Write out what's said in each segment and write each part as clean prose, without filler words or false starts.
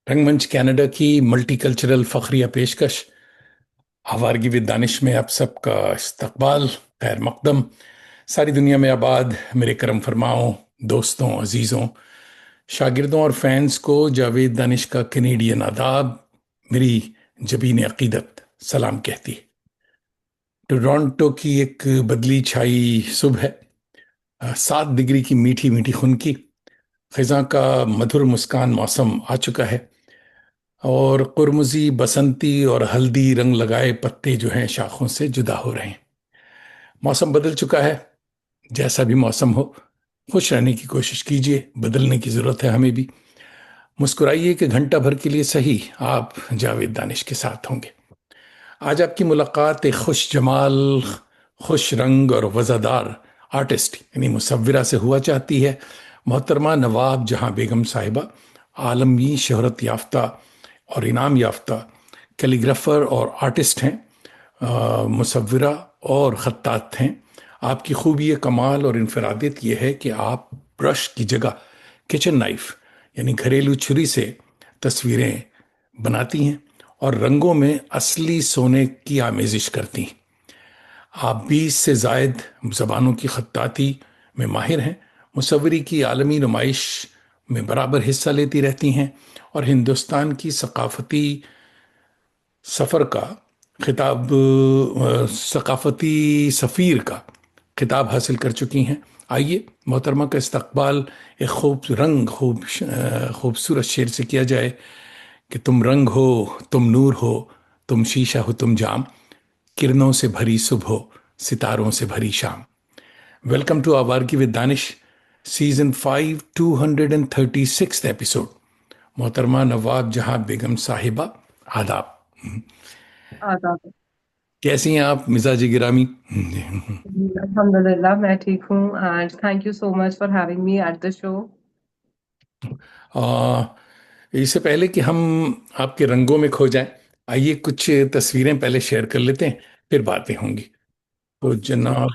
रंगमंच कनाडा की मल्टीकल्चरल फखरिया पेशकश आवारगी विद दानिश में आप सबका इस्तकबाल। खैर मकदम। सारी दुनिया में आबाद मेरे करम फरमाओं दोस्तों, अजीज़ों, शागिर्दों और फैंस को जावेद दानिश का कैनेडियन आदाब। मेरी जबीन अकीदत सलाम कहती। टोरंटो की एक बदली छाई सुबह है। 7 डिग्री की मीठी मीठी खुनकी खिजा का मधुर मुस्कान मौसम आ चुका है। और कुरमुजी बसंती और हल्दी रंग लगाए पत्ते जो हैं शाखों से जुदा हो रहे हैं। मौसम बदल चुका है। जैसा भी मौसम हो, खुश रहने की कोशिश कीजिए। बदलने की जरूरत है हमें भी। मुस्कुराइए कि घंटा भर के लिए सही आप जावेद दानिश के साथ होंगे। आज आपकी मुलाकात एक खुश जमाल, खुश रंग और वज़ादार आर्टिस्ट यानी मुसव्विरा से हुआ चाहती है। मोहतरमा नवाब जहां बेगम साहिबा आलमी शहरत याफ्ता और इनाम याफ्ता कैलीग्राफर और आर्टिस्ट हैं, मुसव्विरा और ख़त्तात हैं। आपकी खूबी कमाल और इनफरादियत यह है कि आप ब्रश की जगह किचन नाइफ यानी घरेलू छुरी से तस्वीरें बनाती हैं और रंगों में असली सोने की आमेजिश करती हैं। आप 20 से जायद ज़बानों की खत्ताती में माहिर हैं। मुसव्वरी की आलमी नुमाइश में बराबर हिस्सा लेती रहती हैं और हिंदुस्तान की सकाफती सफ़र का खिताब, सकाफती सफ़ीर का खिताब हासिल कर चुकी हैं। आइए मोहतरमा का इस्तकबाल एक खूबसूरत शेर से किया जाए कि तुम रंग हो, तुम नूर हो, तुम शीशा हो, तुम जाम, किरणों से भरी सुबह हो, सितारों से भरी शाम। Welcome to Awargi with Danish, season 5, 236 episode. मोहतरमा नवाब जहां बेगम साहिबा, आदाब। आदाब। कैसी हैं आप मिजाज गिरामी? अल्हम्दुलिल्लाह मैं ठीक हूँ and thank you so much for having me at the show. आ, इससे पहले कि हम आपके रंगों में खो जाएं, आइए कुछ तस्वीरें पहले शेयर कर लेते हैं, फिर बातें होंगी। तो जनाब,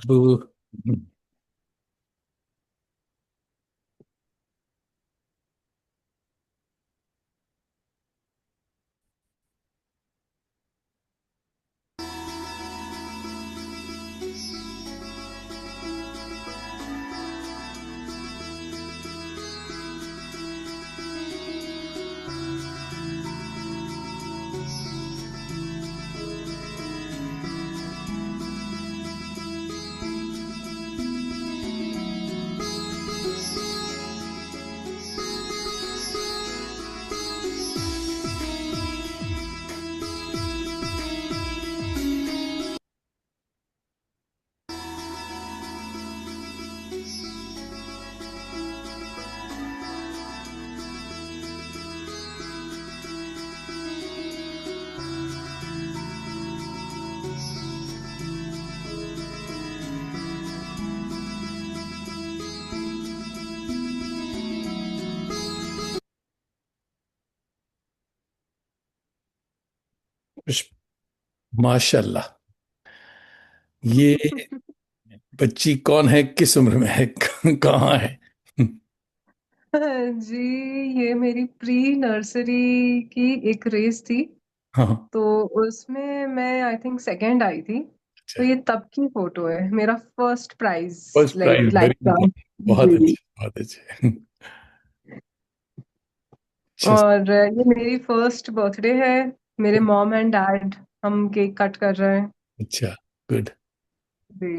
माशाल्लाह, ये बच्ची कौन है, किस उम्र में है, कहाँ है? जी, ये मेरी प्री नर्सरी की एक रेस थी। हाँ। तो उसमें मैं आई थिंक सेकंड आई थी। अच्छा। तो ये तब की फोटो है, मेरा first prize first like prize, life very का। गुड। बहुत जी। अच्छे, बहुत अच्छे। अच्छा। और ये मेरी फर्स्ट बर्थडे है। मेरे मॉम एंड डैड हम केक कट कर रहे हैं। अच्छा, गुड। जी।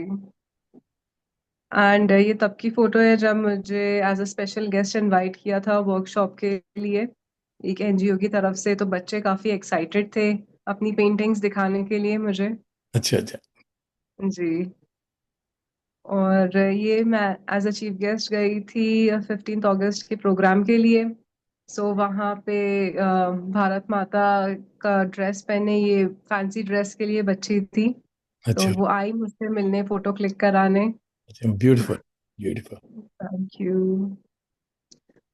एंड ये तब की फोटो है जब मुझे as a special guest invite किया था वर्कशॉप के लिए, एक एनजीओ की तरफ से। तो बच्चे काफी एक्साइटेड थे अपनी पेंटिंग्स दिखाने के लिए मुझे। अच्छा अच्छा। जी। और ये मैं एज अ चीफ गेस्ट गई थी 15 अगस्त के प्रोग्राम के लिए। सो वहाँ पे भारत माता का ड्रेस पहने, ये फैंसी ड्रेस के लिए बच्ची थी। तो अच्छा वो आई मुझसे मिलने, फोटो क्लिक कराने। अच्छा, beautiful, beautiful. Thank you.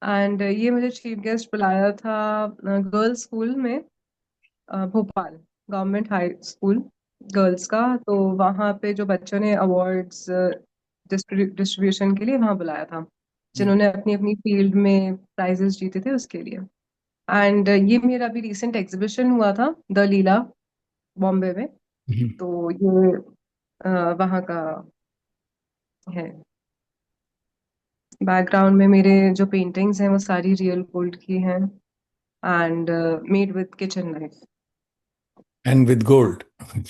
And ये मुझे चीफ गेस्ट बुलाया था गर्ल्स स्कूल में, Bhopal government high school girls का। तो वहाँ पे जो बच्चों ने अवार्ड्स डिस्ट्रीब्यूशन के लिए वहाँ बुलाया था, जिन्होंने अपनी अपनी फील्ड में प्राइजेस जीते थे उसके लिए। एंड ये मेरा अभी रिसेंट एग्जीबिशन हुआ था, द लीला, बॉम्बे में। हम्म। तो ये वहाँ का है। बैकग्राउंड में मेरे जो पेंटिंग्स हैं वो सारी रियल गोल्ड की हैं, and made with kitchen knife. And with gold,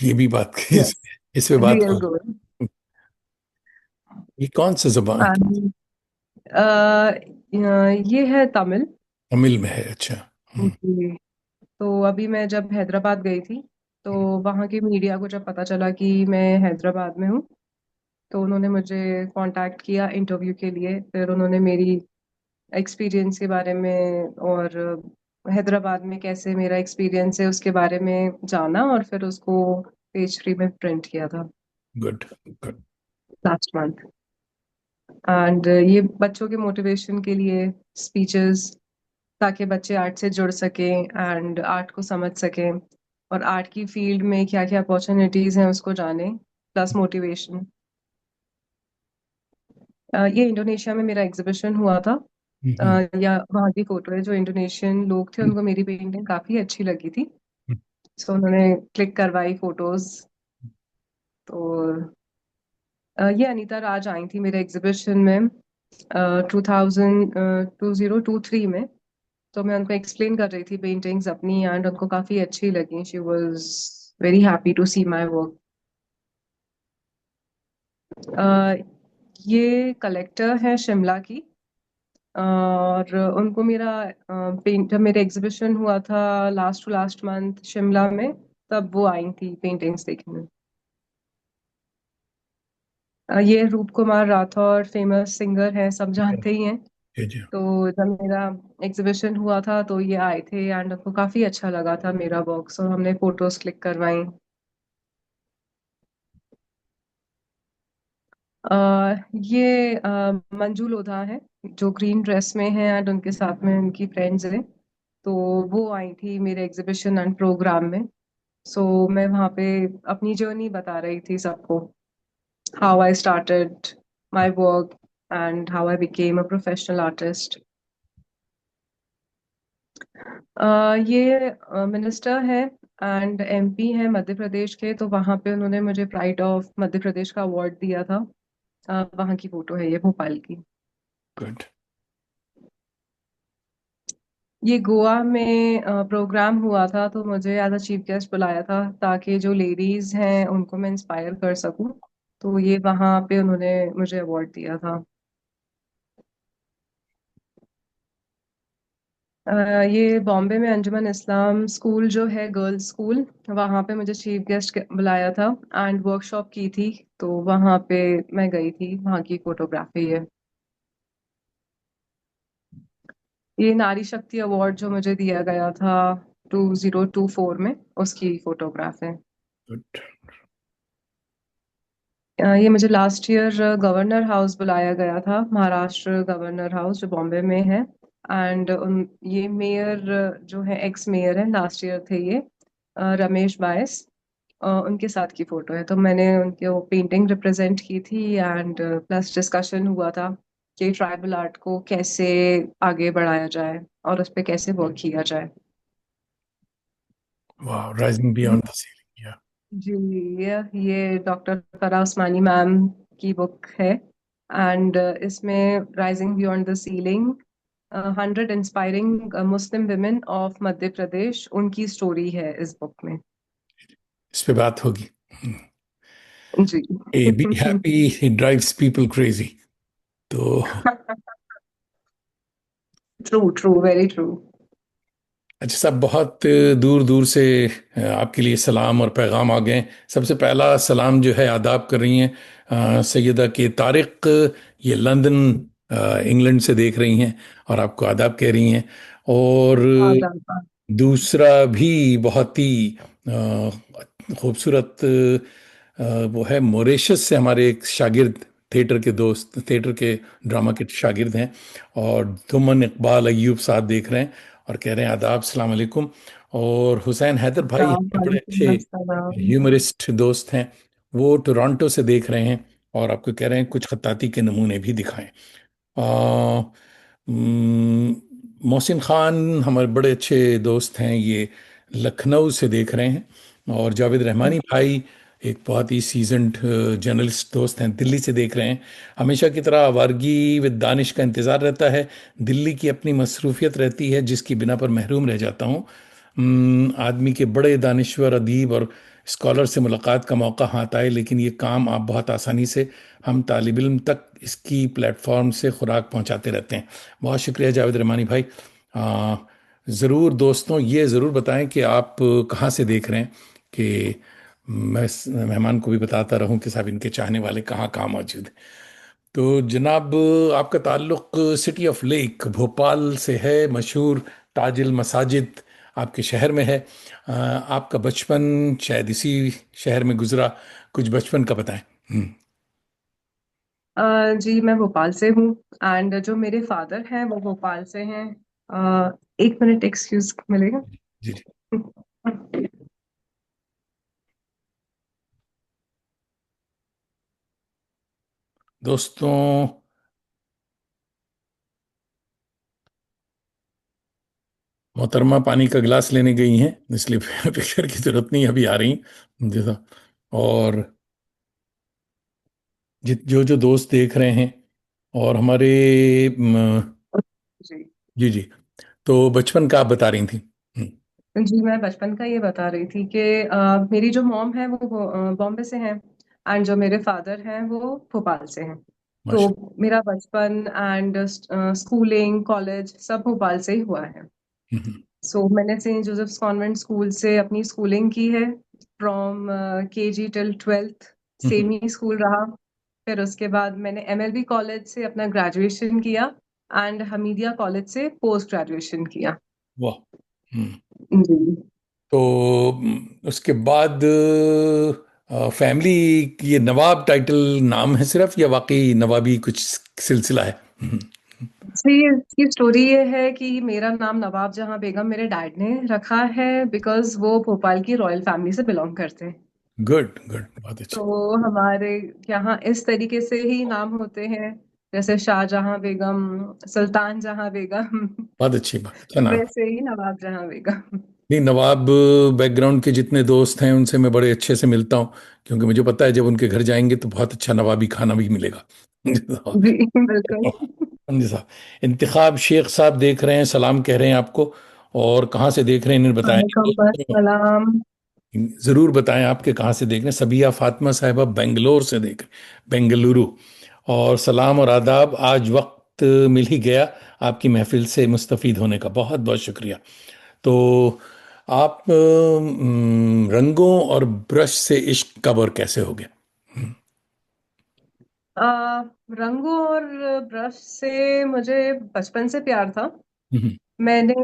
ये भी बात की यस, इस पे बात रियल हो। गोल्ड। ये कौन सा जबान, एंड ये है तमिल। तमिल में है? अच्छा। हम्म। जी। तो अभी मैं जब हैदराबाद गई थी, तो वहाँ की मीडिया को जब पता चला कि मैं हैदराबाद में हूँ, तो उन्होंने मुझे कांटेक्ट किया इंटरव्यू के लिए। फिर उन्होंने मेरी एक्सपीरियंस के बारे में और हैदराबाद में कैसे मेरा एक्सपीरियंस है उसके बारे में जाना, और फिर उसको पेज 3 में प्रिंट किया था good, good. Last month. And ये बच्चों के मोटिवेशन के लिए स्पीचेस, ताकि बच्चे आर्ट से जुड़ सकें एंड आर्ट को समझ सकें, और आर्ट की फील्ड में क्या क्या अपॉर्चुनिटीज हैं उसको जाने, प्लस मोटिवेशन। ये इंडोनेशिया में मेरा एग्जीबिशन हुआ था। हम्म। या वहाँ की फोटो है, जो इंडोनेशियन लोग थे उनको मेरी पेंटिंग काफी अच्छी लगी थी, सो उन्होंने क्लिक करवाई फोटोज। तो ये अनीता राज आई थी मेरे एग्जीबिशन में 2023 में। तो मैं उनको एक्सप्लेन कर रही थी पेंटिंग्स अपनी, एंड उनको काफी अच्छी लगी। She was very happy to see my work. ये कलेक्टर है शिमला की, और उनको मेरा पेंट, जब मेरे एग्जीबिशन हुआ था last to last month Shimla में, तब वो आई थी पेंटिंग्स देखने। ये रूप कुमार राठौर फेमस सिंगर है, सब जानते ही हैं। जी जी। तो जब मेरा एग्जीबिशन हुआ था तो ये आए थे, एंड उनको काफी अच्छा लगा था मेरा बॉक्स, और हमने फोटोज क्लिक करवाई। ये मंजू लोधा है, जो ग्रीन ड्रेस में है, एंड उनके साथ में उनकी फ्रेंड्स हैं। तो वो आई थी मेरे एग्जीबिशन एंड प्रोग्राम में। सो मैं वहाँ पे अपनी जर्नी बता रही थी सबको, how I started my work and how I became a professional artist. ये मिनिस्टर है एंड एमपी है मध्य प्रदेश के, तो वहाँ पे उन्होंने मुझे प्राइड ऑफ मध्य प्रदेश का अवार्ड दिया था। वहाँ की फोटो है ये, भोपाल की। गुड। ये गोवा में प्रोग्राम हुआ था, तो मुझे एज अ चीफ गेस्ट बुलाया था, ताकि जो लेडीज हैं उनको मैं इंस्पायर कर सकूं। तो ये वहाँ पे उन्होंने मुझे अवार्ड दिया था। ये बॉम्बे में अंजुमन इस्लाम स्कूल जो है, गर्ल्स स्कूल, वहाँ पे मुझे चीफ गेस्ट बुलाया था एंड वर्कशॉप की थी। तो वहाँ पे मैं गई थी, वहाँ की फोटोग्राफी है। ये नारी शक्ति अवार्ड जो मुझे दिया गया था 2024 में, उसकी फोटोग्राफ है। गुड। ये मुझे लास्ट ईयर गवर्नर हाउस बुलाया गया था, महाराष्ट्र गवर्नर हाउस जो बॉम्बे में है। एंड ये मेयर जो है, एक्स मेयर है, लास्ट ईयर थे ये, रमेश बायस। उनके साथ की फोटो है। तो मैंने उनके वो पेंटिंग रिप्रेजेंट की थी, एंड प्लस डिस्कशन हुआ था कि ट्राइबल आर्ट को कैसे आगे बढ़ाया जाए और उस पर कैसे वर्क किया जाए। वाह, राइजिंग बियॉन्ड द सीलिंग, या। जी। ये डॉक्टर फरा उस्मानी मैम की बुक है, एंड इसमें rising beyond the ceiling, 100 inspiring Muslim women of Madhya Pradesh, उनकी स्टोरी है इस बुक में। इस पे बात होगी। जी। A be happy, it drives people crazy. तो ट्रू ट्रू, वेरी ट्रू। अच्छा साहब, बहुत दूर दूर से आपके लिए सलाम और पैगाम आ गए हैं। सबसे पहला सलाम जो है, आदाब कर रही हैं सैयदा के तारिक, ये लंदन इंग्लैंड से देख रही हैं और आपको आदाब कह रही हैं। और आदाब। दूसरा भी बहुत ही खूबसूरत वो है, मॉरिशस से हमारे एक शागिर्द, थिएटर के दोस्त, थिएटर के ड्रामा के शागिर्द हैं, और दुमन इकबाल अयूब साहब देख रहे हैं और कह रहे हैं आदाब, सलाम अलैकुम। और हुसैन हैदर भाई हमारे बड़े अच्छे वालेकुम अस्सलाम। ह्यूमरिस्ट दोस्त हैं, वो टोरंटो से देख रहे हैं और आपको कह रहे हैं कुछ खत्ताती के नमूने भी दिखाएं। आ, मोहसिन खान हमारे बड़े अच्छे दोस्त हैं, ये लखनऊ से देख रहे हैं। और जावेद रहमानी भाई एक बहुत ही सीजन्ड जर्नलिस्ट दोस्त हैं, दिल्ली से देख रहे हैं। हमेशा की तरह आवारगी विद दानिश का इंतज़ार रहता है। दिल्ली की अपनी मसरूफियत रहती है जिसकी बिना पर महरूम रह जाता हूँ। आदमी के बड़े दानिश्वर अदीब और स्कॉलर से मुलाकात का मौका हाथ आए, लेकिन ये काम आप बहुत आसानी से हम तालिब इल्म तक इसकी प्लेटफॉर्म से खुराक पहुंचाते रहते हैं। बहुत शुक्रिया जावेद रहमानी भाई। ज़रूर दोस्तों, ये ज़रूर बताएं कि आप कहाँ से देख रहे हैं, कि मैं मेहमान को भी बताता रहूं कि साहब इनके चाहने वाले कहाँ कहाँ मौजूद हैं। तो जनाब, आपका ताल्लुक सिटी ऑफ लेक भोपाल से है, मशहूर ताजुल मसाजिद आपके शहर में है। आपका बचपन शायद इसी शहर में गुजरा, कुछ बचपन का बताएं। जी मैं भोपाल से हूँ। एंड जो मेरे फादर हैं वो भोपाल से हैं। एक मिनट एक्सक्यूज मिलेगा। जी जी। दोस्तों, मोहतरमा पानी का गिलास लेने गई हैं, इसलिए पिक्चर की जरूरत नहीं, अभी आ रही जैसा। और जो जो दोस्त देख रहे हैं और हमारे जी जी जी, तो बचपन का आप बता रही थी। जी मैं बचपन का ये बता रही थी कि मेरी जो मॉम है वो बॉम्बे से हैं। एंड जो मेरे फादर हैं वो भोपाल से हैं। तो माशा। मेरा बचपन एंड स्कूलिंग कॉलेज सब भोपाल से ही हुआ है। हम्म, सो मैंने सेंट जोसेफ्स कॉन्वेंट स्कूल से अपनी स्कूलिंग की है। From KG till twelfth hmm, same he school रहा। फिर उसके बाद मैंने एमएलबी कॉलेज से अपना ग्रेजुएशन किया। एंड हमीदिया कॉलेज से पोस्ट ग्रेजुएशन किया। वाह। हम्म। जी तो उसके बाद फैमिली, ये नवाब टाइटल नाम है सिर्फ, या वाकई नवाबी कुछ सिलसिला है? जी इसकी स्टोरी ये है कि मेरा नाम नवाब जहां बेगम मेरे डैड ने रखा है बिकॉज वो भोपाल की रॉयल फैमिली से बिलोंग करते हैं। गुड गुड, बहुत अच्छे। तो हमारे यहाँ इस तरीके से ही नाम होते हैं, जैसे शाहजहां बेगम, सुल्तान जहां बेगम। बहुत अच्छी बात, अच्छा नाम। वैसे ही नवाब जहां बेगम। नहीं, नवाब बैकग्राउंड के जितने दोस्त हैं उनसे मैं बड़े अच्छे से मिलता हूँ, क्योंकि मुझे पता है जब उनके घर जाएंगे तो बहुत अच्छा नवाबी खाना भी मिलेगा। जी बिल्कुल। जी साहब। इंतखाब शेख साहब देख रहे हैं, सलाम कह रहे हैं आपको। और कहाँ से देख रहे हैं इन्हें बताएं। वालेकुम अस्सलाम। जरूर बताएं आपके कहाँ से देख रहे हैं। सबिया फातिमा साहिबा बेंगलोर से देख रहे हैं, बेंगलुरु। और सलाम और आदाब, आज वक्त मिल ही गया आपकी महफिल से मुस्तफीद होने का, बहुत बहुत शुक्रिया। तो आप रंगों और ब्रश से इश्क कब और कैसे हो गया? रंगों और ब्रश से मुझे बचपन से प्यार था। हम्म, मैंने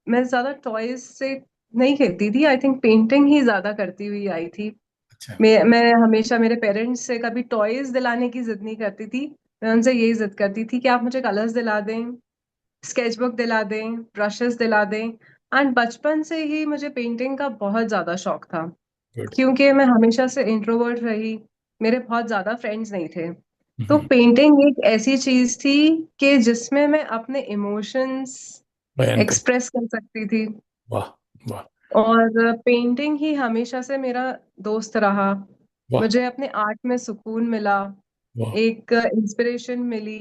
मैं ज्यादा टॉयज से नहीं खेलती थी। आई थिंक पेंटिंग ही ज्यादा करती हुई आई थी। अच्छा। मैं हमेशा मेरे पेरेंट्स से कभी टॉयज दिलाने की जिद नहीं करती थी। मैं उनसे यही जिद करती थी कि आप मुझे कलर्स दिला दें, स्केचबुक दिला दें, ब्रशेस दिला दें। एंड बचपन से ही मुझे पेंटिंग का बहुत ज्यादा शौक था। गुड। क्योंकि मैं हमेशा से इंट्रोवर्ट रही, मेरे बहुत ज्यादा फ्रेंड्स नहीं थे। तो हम्म, पेंटिंग एक ऐसी चीज थी कि जिसमें मैं अपने इमोशंस बयान कर। एक्सप्रेस कर सकती थी। वाह वाह और पेंटिंग ही हमेशा से मेरा दोस्त रहा। वाह मुझे अपने आर्ट में सुकून मिला, वाह। एक इंस्पिरेशन मिली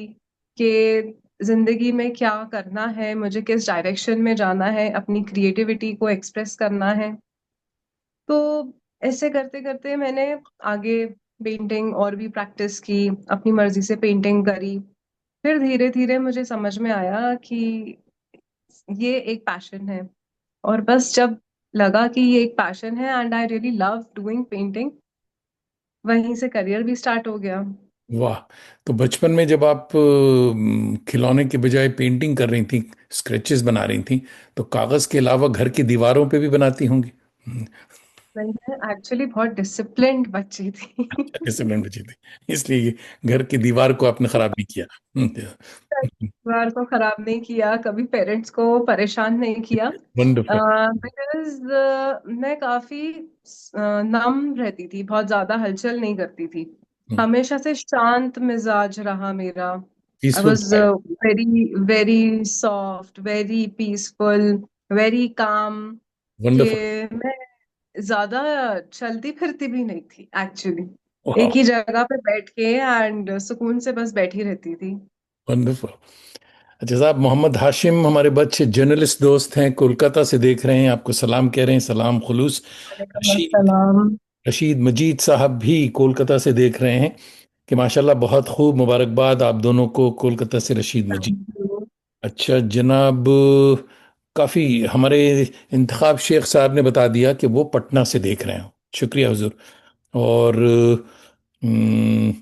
कि जिंदगी में क्या करना है, मुझे किस डायरेक्शन में जाना है, अपनी क्रिएटिविटी को एक्सप्रेस करना है। तो ऐसे करते करते मैंने आगे पेंटिंग और भी प्रैक्टिस की, अपनी मर्जी से पेंटिंग करी। फिर धीरे धीरे मुझे समझ में आया कि ये एक पैशन है। और बस जब लगा कि ये एक पैशन है and I really love doing painting, वहीं से करियर भी स्टार्ट हो गया। वाह। तो बचपन में जब आप खिलौने के बजाय पेंटिंग कर रही थी, स्केचेस बना रही थी, तो कागज के अलावा घर की दीवारों पे भी बनाती होंगी? मैं एक्चुअली बहुत डिसिप्लिन्ड बच्ची थी। डिसिप्लिन बची थी, इसलिए घर की दीवार को आपने खराब नहीं किया। परिवार को खराब नहीं किया, कभी पेरेंट्स को परेशान नहीं किया। वंडरफुल। बिकॉज मैं काफी नम रहती थी, बहुत ज्यादा हलचल नहीं करती थी। हमेशा से शांत मिजाज रहा मेरा। I peaceful was mind. very, very soft, very peaceful, very calm. कि वंडरफुल। मैं ज्यादा चलती फिरती भी नहीं थी एक्चुअली। वाह। एक ही जगह पे बैठ के एंड सुकून से बस बैठी रहती थी। वंडरफुल। अच्छा साहब, मोहम्मद हाशिम हमारे अच्छे जर्नलिस्ट दोस्त हैं, कोलकाता से देख रहे हैं, आपको सलाम कह रहे हैं, सलाम खुलूस। वालेकुम रशीद अस्सलाम। रशीद मजीद साहब भी कोलकाता से देख रहे हैं कि माशाल्लाह बहुत खूब, मुबारकबाद आप दोनों को, कोलकाता से रशीद मजीद। Thank you. अच्छा जनाब, काफ़ी हमारे इंतखाब शेख साहब ने बता दिया कि वो पटना से देख रहे हैं। शुक्रिया हुजूर। और अम,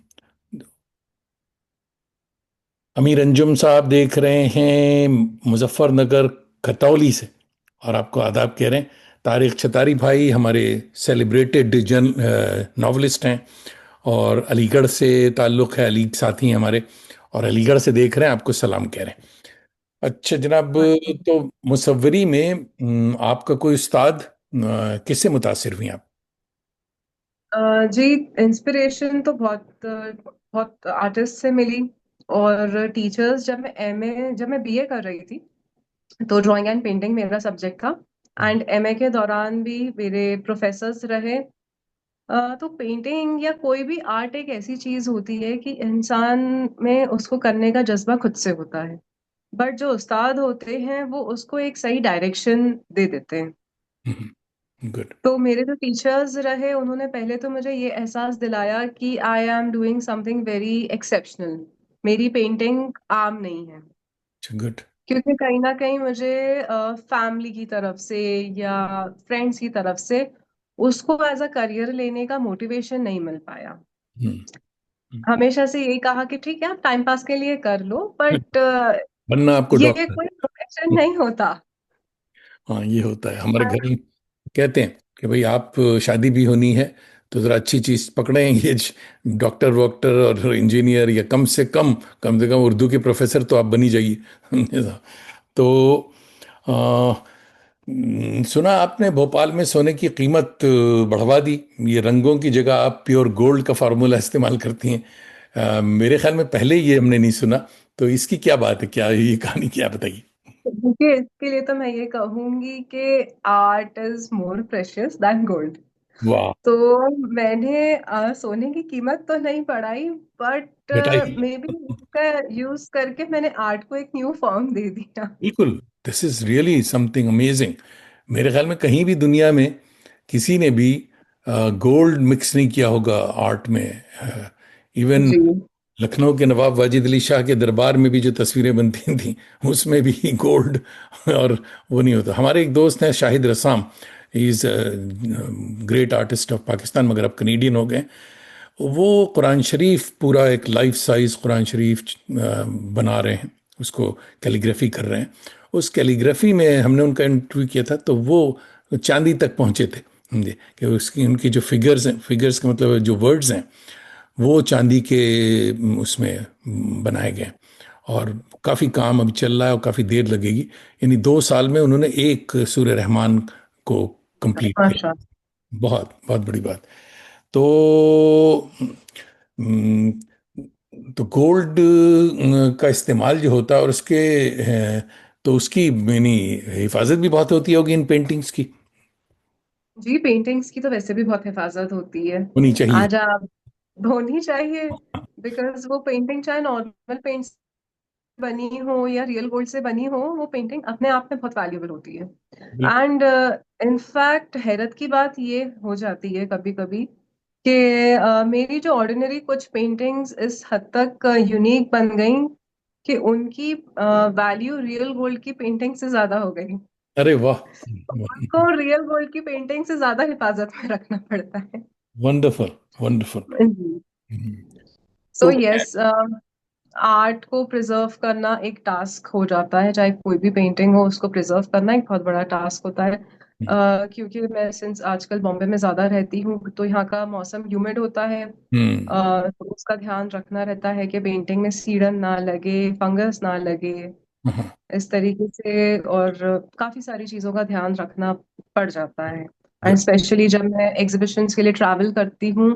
अमीर अंजुम साहब देख रहे हैं मुजफ्फरनगर खतौली से, और आपको आदाब कह रहे हैं। तारिक छतारी भाई हमारे सेलिब्रेटेड जन नॉवलिस्ट हैं, और अलीगढ़ से ताल्लुक़ है, अली साथी हैं हमारे, और अलीगढ़ से देख रहे हैं, आपको सलाम कह रहे हैं। अच्छा जनाब, तो मुसव्वरी में आपका कोई उस्ताद, किससे मुतासिर हुई आप? जी, इंस्पिरेशन तो बहुत बहुत आर्टिस्ट से मिली। और टीचर्स, जब मैं बीए कर रही थी तो ड्राइंग एंड पेंटिंग मेरा सब्जेक्ट था। एंड एमए के दौरान भी मेरे प्रोफेसर्स रहे। तो पेंटिंग या कोई भी आर्ट एक ऐसी चीज होती है कि इंसान में उसको करने का जज्बा खुद से होता है। बट जो उस्ताद होते हैं वो उसको एक सही डायरेक्शन दे देते हैं। गुड। तो मेरे जो टीचर्स रहे उन्होंने पहले तो मुझे ये एहसास दिलाया कि I am doing something very exceptional. मेरी पेंटिंग आम नहीं है। गुड। क्योंकि कहीं ना कहीं मुझे फैमिली की तरफ से या फ्रेंड्स की तरफ से उसको एज अ करियर लेने का मोटिवेशन नहीं मिल पाया। हमेशा से यही कहा कि ठीक है, आप टाइम पास के लिए कर लो, बट बनना आपको ये डॉक्टर। कोई प्रोफेशन नहीं होता। हाँ ये होता है हमारे घर में, कहते हैं कि भाई आप शादी भी होनी है तो ज़रा अच्छी चीज़ पकड़ें, ये डॉक्टर वॉक्टर और इंजीनियर, या कम से कम उर्दू के प्रोफेसर तो आप बनी जाइए। तो आ, सुना आपने भोपाल में सोने की कीमत बढ़वा दी, ये रंगों की जगह आप प्योर गोल्ड का फार्मूला इस्तेमाल करती हैं। मेरे ख्याल में पहले ये हमने नहीं सुना, तो इसकी क्या बात है, क्या ये कहानी, क्या बताइए। देखिए, इसके लिए तो मैं ये कहूंगी कि art is more precious than gold. वाह। तो मैंने सोने की कीमत तो नहीं बढ़ाई, बट बेटाई। मे बी इसका यूज करके मैंने आर्ट को एक न्यू फॉर्म दे दिया। बिल्कुल। This is really something amazing. मेरे ख्याल में कहीं भी दुनिया में किसी ने भी गोल्ड मिक्स नहीं किया होगा आर्ट में। इवन जी। लखनऊ के नवाब वाजिद अली शाह के दरबार में भी जो तस्वीरें बनती थी उसमें भी गोल्ड और वो नहीं होता। हमारे एक दोस्त हैं Shahid Rassam, he is great artist of Pakistan, मगर अब कनेडियन हो गए। वो कुरान शरीफ, पूरा एक लाइफ साइज कुरान शरीफ बना रहे हैं, उसको कैलीग्राफी कर रहे हैं। उस कैलीग्राफी में हमने उनका इंटरव्यू किया था, तो वो चांदी तक पहुंचे थे। समझे कि उसकी उनकी जो फिगर्स हैं, फिगर्स का मतलब जो वर्ड्स हैं, वो चांदी के उसमें बनाए गए हैं। और काफ़ी काम अभी चल रहा है और काफ़ी देर लगेगी। यानी 2 साल में उन्होंने एक सूर्य रहमान को कंप्लीट माशा। किया। बहुत बहुत बड़ी बात। तो हम्म, तो गोल्ड का इस्तेमाल जो होता है, और उसके तो उसकी यानी हिफाजत भी बहुत होती होगी इन पेंटिंग्स की। जी, पेंटिंग्स की तो वैसे भी बहुत हिफाजत होती है। होनी चाहिए। आज आप धोनी चाहिए। बिकॉज वो पेंटिंग चाहे नॉर्मल पेंट से बनी हो या रियल गोल्ड से बनी हो, वो पेंटिंग अपने आप में बहुत वैल्यूबल होती है। बिल्कुल। एंड इनफैक्ट हैरत की बात ये हो जाती है कभी कभी कि मेरी जो ऑर्डिनरी कुछ पेंटिंग्स इस हद तक यूनिक बन गई कि उनकी वैल्यू रियल गोल्ड की पेंटिंग से ज्यादा हो गई। अरे वाह। उनको रियल गोल्ड की पेंटिंग से ज्यादा हिफाजत में रखना पड़ता है। वंडरफुल। वंडरफुल। जी। सो तो यस, आर्ट को प्रिजर्व करना एक टास्क हो जाता है। चाहे कोई भी पेंटिंग हो, उसको प्रिजर्व करना एक बहुत बड़ा टास्क होता है। क्योंकि मैं सिंस आजकल बॉम्बे में ज्यादा रहती हूँ तो यहाँ का मौसम ह्यूमिड होता है। हम्म। तो उसका ध्यान रखना रहता है कि पेंटिंग में सीड़न ना लगे, फंगस ना लगे, हाँ। इस तरीके से। और काफी सारी चीजों का ध्यान रखना पड़ जाता है। And good. स्पेशली जब मैं एग्जीबिशंस के लिए ट्रैवल करती हूँ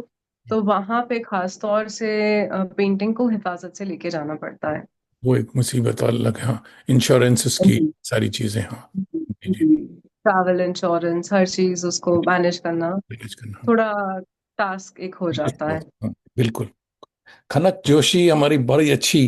तो वहां पे खास तौर से पेंटिंग को हिफाजत से लेके जाना पड़ता है। वो एक मुसीबत अलग है, हाँ। इंश्योरेंस उसकी जी। सारी चीजें, हाँ। जी जी। ट्रैवल इंश्योरेंस हर चीज उसको मैनेज करना मैनेज करना, हाँ। थोड़ा टास्क एक हो जाता है। हाँ, बिल्कुल। खनक जोशी हमारी बड़ी अच्छी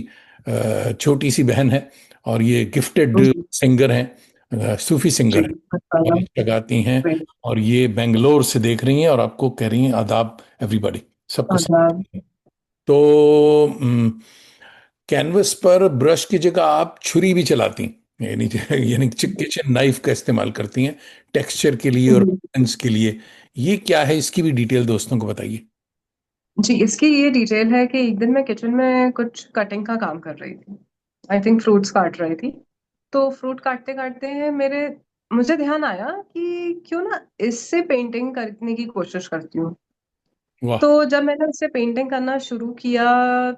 छोटी सी बहन है, और ये गिफ्टेड जी। सिंगर हैं, सूफी सिंगर जी। हैं, अच्छा। बहुत अच्छा गाती हैं। great। और ये बेंगलोर से देख रही हैं और आपको कह रही हैं आदाब एवरीबॉडी, सबको आदाब। तो कैनवस पर ब्रश की जगह आप छुरी भी चलाती हैं, यानी यानी किचन नाइफ का इस्तेमाल करती हैं टेक्सचर के लिए और पेंस के लिए। ये क्या है, इसकी भी डिटेल दोस्तों को बताइए। जी, इसकी ये डिटेल है कि एक दिन मैं किचन में कुछ कटिंग का काम कर रही थी। आई थिंक फ्रूट्स काट रही थी। तो फ्रूट काटते काटते मेरे मुझे ध्यान आया कि क्यों ना इससे पेंटिंग करने की कोशिश करती हूँ। वाह। तो जब मैंने उससे पेंटिंग करना शुरू किया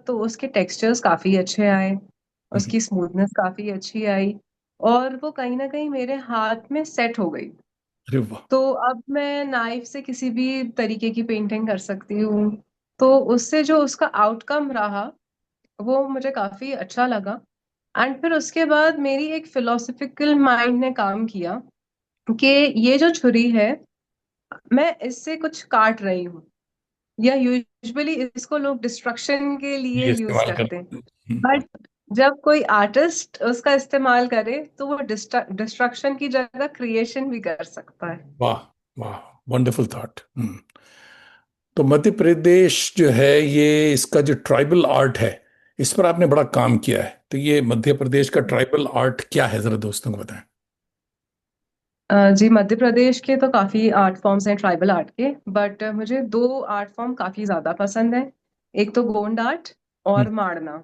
तो उसके टेक्सचर्स काफी अच्छे आए, हम्म, उसकी स्मूथनेस काफी अच्छी आई, और वो कहीं ना कहीं मेरे हाथ में सेट हो गई। अरे वाह। तो अब मैं नाइफ से किसी भी तरीके की पेंटिंग कर सकती हूँ। तो उससे जो उसका आउटकम रहा वो मुझे काफी अच्छा लगा। एंड फिर उसके बाद मेरी एक फिलोसफिकल माइंड ने काम किया कि ये जो छुरी है मैं इससे कुछ काट रही हूँ, या यूजुअली इसको लोग डिस्ट्रक्शन के लिए ये यूज इस्तेमाल कर। करते हैं। बट जब कोई आर्टिस्ट उसका इस्तेमाल करे तो वो डिस्ट्रक्शन की जगह क्रिएशन भी कर सकता है। वाह, वाह, वंडरफुल थॉट। तो मध्य प्रदेश जो है, ये इसका जो ट्राइबल आर्ट है, इस पर आपने बड़ा काम किया है। तो ये मध्य प्रदेश का ट्राइबल आर्ट क्या है, जरा दोस्तों को बताएं। जी, मध्य प्रदेश के तो काफी आर्ट फॉर्म्स हैं ट्राइबल आर्ट के, बट मुझे दो आर्ट फॉर्म काफी ज्यादा पसंद है। एक तो गोंड आर्ट हम्म, और माड़ना।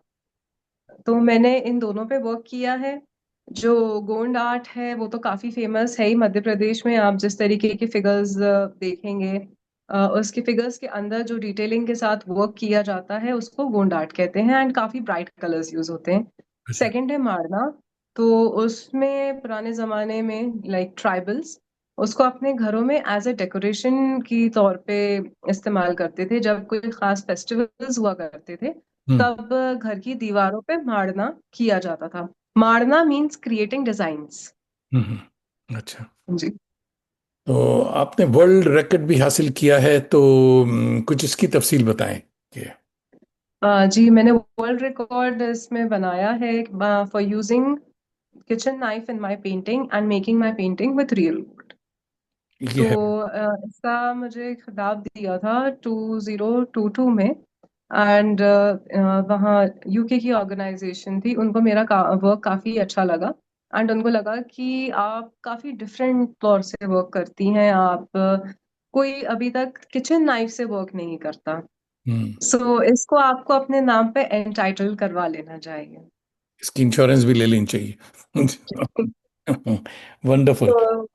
तो मैंने इन दोनों पे वर्क किया है। जो गोंड आर्ट है वो तो काफी फेमस है ही मध्य प्रदेश में। आप जिस तरीके के फिगर्स देखेंगे, उसके फिगर्स के अंदर जो डिटेलिंग के साथ वर्क किया जाता है उसको गोंड आर्ट कहते हैं, एंड काफी ब्राइट कलर्स यूज होते हैं। अच्छा। सेकंड है मारना। तो उसमें पुराने जमाने में लाइक ट्राइबल्स उसको अपने घरों में एज ए डेकोरेशन की तौर पे इस्तेमाल करते थे। जब कोई खास फेस्टिवल्स हुआ करते थे हम्म तब घर की दीवारों पे माड़ना किया जाता था। माड़ना मीन्स क्रिएटिंग डिजाइन्स। अच्छा। जी। तो आपने वर्ल्ड रिकॉर्ड भी हासिल किया है, तो कुछ इसकी तफसील बताएं कि। जी, मैंने वर्ल्ड रिकॉर्ड इसमें बनाया है for using kitchen knife in my painting and making my painting with real would. ये तो है। इसका मुझे खिताब दिया था 2022 में। एंड वहाँ यूके की ऑर्गेनाइजेशन थी, उनको मेरा वर्क काफी अच्छा लगा। एंड उनको लगा कि आप काफी डिफरेंट तौर से वर्क करती हैं। आप कोई अभी तक किचन नाइफ से वर्क नहीं करता। हम्म सो इसको आपको अपने नाम पे एंटाइटल करवा लेना चाहिए। इसकी इंश्योरेंस भी ले लेनी चाहिए। वंडरफुल। तो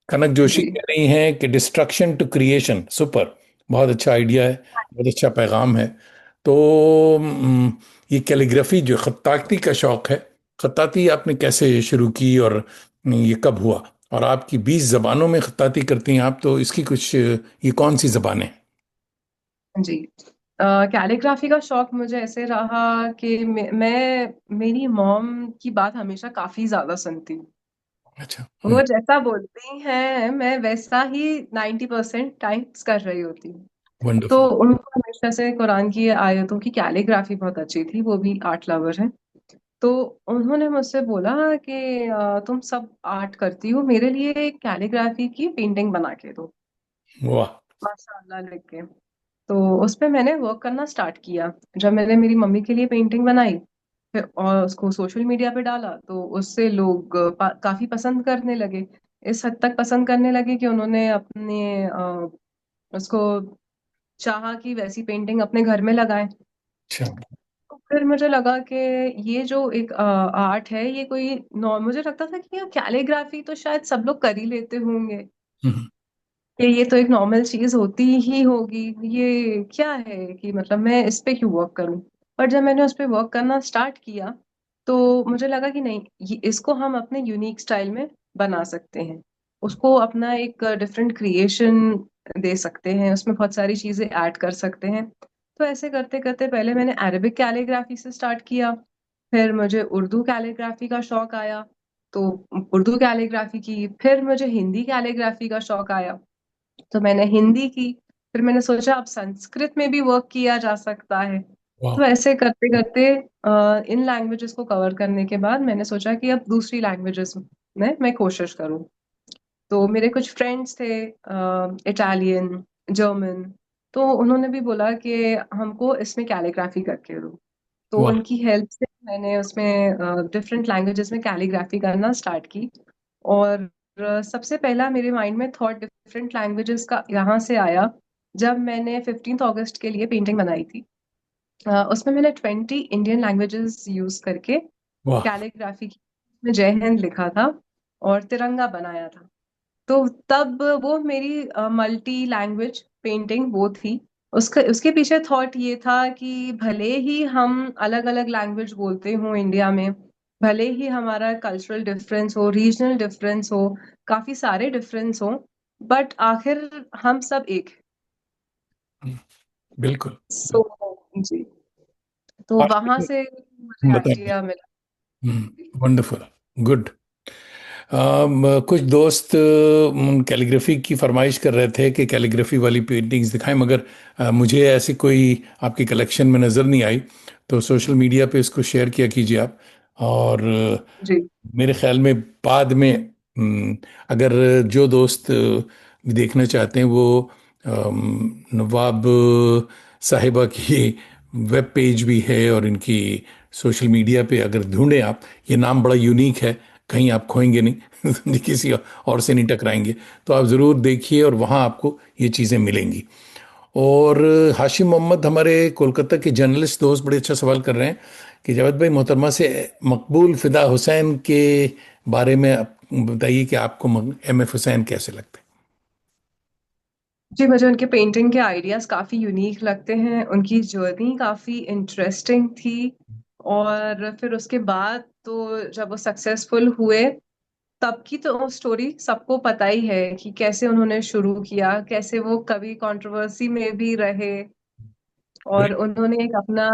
कनक जोशी जी। कह रही हैं कि डिस्ट्रक्शन टू क्रिएशन, सुपर। बहुत अच्छा आइडिया है, बहुत अच्छा पैगाम है। तो ये कैलीग्राफी जो खत्ताती का शौक है, खत्ताती आपने कैसे शुरू की, और ये कब हुआ? और आपकी 20 जबानों में खत्ताती करती हैं आप, तो इसकी कुछ, ये कौन सी जबानें? जी, कैलीग्राफी का शौक मुझे ऐसे रहा कि मैं मेरी मॉम की बात हमेशा काफी ज्यादा सुनती हूँ। अच्छा। वो जैसा बोलती हैं मैं वैसा ही 90% टाइम्स कर रही होती हूँ। तो वंडरफुल। उनको हमेशा से कुरान की आयतों की कैलीग्राफी बहुत अच्छी थी, वो भी आर्ट लवर है। तो उन्होंने मुझसे बोला कि तुम सब आर्ट करती हो, मेरे लिए कैलीग्राफी की पेंटिंग बना के दो, वाह। माशाल्लाह लिख के। तो उस पे मैंने वर्क करना स्टार्ट किया। जब मैंने मेरी मम्मी के लिए पेंटिंग बनाई फिर और उसको सोशल मीडिया पे डाला तो उससे लोग काफी पसंद करने लगे। इस हद तक पसंद करने लगे कि उन्होंने अपने उसको चाहा कि वैसी पेंटिंग अपने घर में लगाएं। अच्छा। तो फिर मुझे लगा कि ये जो एक आर्ट है ये कोई मुझे लगता था कि कैलीग्राफी तो शायद सब लोग कर ही लेते होंगे, हम्म, कि ये तो एक नॉर्मल चीज होती ही होगी। ये क्या है कि मतलब मैं इस पे क्यों वर्क करूं। पर जब मैंने उस पे वर्क करना स्टार्ट किया तो मुझे लगा कि नहीं, इसको हम अपने यूनिक स्टाइल में बना सकते हैं। उसको अपना एक डिफरेंट क्रिएशन दे सकते हैं, उसमें बहुत सारी चीजें ऐड कर सकते हैं। तो ऐसे करते करते पहले मैंने अरेबिक कैलीग्राफी से स्टार्ट किया, फिर मुझे उर्दू कैलीग्राफी का शौक आया, तो उर्दू कैलीग्राफी की, फिर मुझे हिंदी कैलीग्राफी का शौक आया, तो मैंने हिंदी की, फिर मैंने सोचा अब संस्कृत में भी वर्क किया जा सकता है। वाह। तो ऐसे करते करते इन लैंग्वेजेस को कवर करने के बाद मैंने सोचा कि अब दूसरी लैंग्वेजेस में मैं कोशिश करूँ। तो मेरे कुछ फ्रेंड्स थे, इटालियन, जर्मन, तो उन्होंने भी बोला कि हमको इसमें कैलीग्राफी करके दो। तो वाह। उनकी हेल्प से मैंने उसमें डिफरेंट लैंग्वेजेस में कैलीग्राफी करना स्टार्ट की। और सबसे पहला मेरे माइंड में थॉट डिफरेंट लैंग्वेजेस का यहाँ से आया जब मैंने 15 अगस्त के लिए पेंटिंग बनाई थी। उसमें मैंने 20 इंडियन लैंग्वेजेस यूज करके वाह। कैलीग्राफी की, उसमें जय हिंद लिखा था और तिरंगा बनाया था। तो तब वो मेरी मल्टी लैंग्वेज पेंटिंग वो थी। उसके उसके पीछे थॉट ये था कि भले ही हम अलग अलग लैंग्वेज बोलते हों इंडिया में, भले ही हमारा कल्चरल डिफरेंस हो, रीजनल डिफरेंस हो, काफी सारे डिफरेंस हो, बट आखिर हम सब एक हैं। हम्म, बिल्कुल। सो जी, तो और वहां से मुझे बताइए। आइडिया मिला। वंडरफुल। गुड। कुछ दोस्त कैलीग्राफी की फरमाइश कर रहे थे कि कैलीग्राफी वाली पेंटिंग्स दिखाएं, मगर मुझे ऐसी कोई आपकी कलेक्शन में नज़र नहीं आई। तो सोशल मीडिया पे इसको शेयर किया कीजिए आप। और जी मेरे ख्याल में बाद में अगर जो दोस्त देखना चाहते हैं वो नवाब साहिबा की वेब पेज भी है, और इनकी सोशल मीडिया पे अगर ढूंढें आप, ये नाम बड़ा यूनिक है, कहीं आप खोएंगे नहीं किसी और से नहीं टकराएंगे। तो आप ज़रूर देखिए और वहाँ आपको ये चीज़ें मिलेंगी। और हाशिम मोहम्मद हमारे कोलकाता के जर्नलिस्ट दोस्त बड़े अच्छा सवाल कर रहे हैं कि जावेद भाई, मोहतरमा से मकबूल फिदा हुसैन के बारे में बताइए कि आपको एम एफ हुसैन कैसे लगते जी, मुझे उनके पेंटिंग के आइडियाज काफी यूनिक लगते हैं, उनकी जर्नी काफी इंटरेस्टिंग थी। और फिर उसके बाद तो जब वो सक्सेसफुल हुए, तब की तो स्टोरी सबको पता ही है कि कैसे उन्होंने शुरू किया, कैसे वो कभी कंट्रोवर्सी में भी रहे, हैं? और उन्होंने एक अपना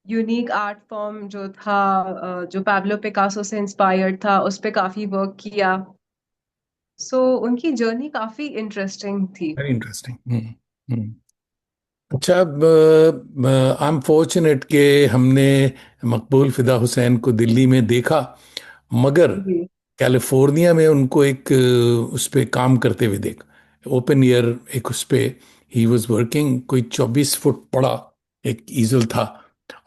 यूनिक आर्ट फॉर्म जो था, जो पैब्लो पिकासो से इंस्पायर्ड था, उस पे काफी वर्क किया। सो उनकी जर्नी काफी इंटरेस्टिंग थी। Very interesting. अच्छा, आई एम फॉर्चुनेट कि हमने मकबूल फिदा हुसैन को दिल्ली में देखा, मगर जी कैलिफोर्निया में उनको एक उस पे काम करते हुए देखा, ओपन एयर एक उस पे ही वॉज वर्किंग। कोई 24 फुट बड़ा एक ईजल था,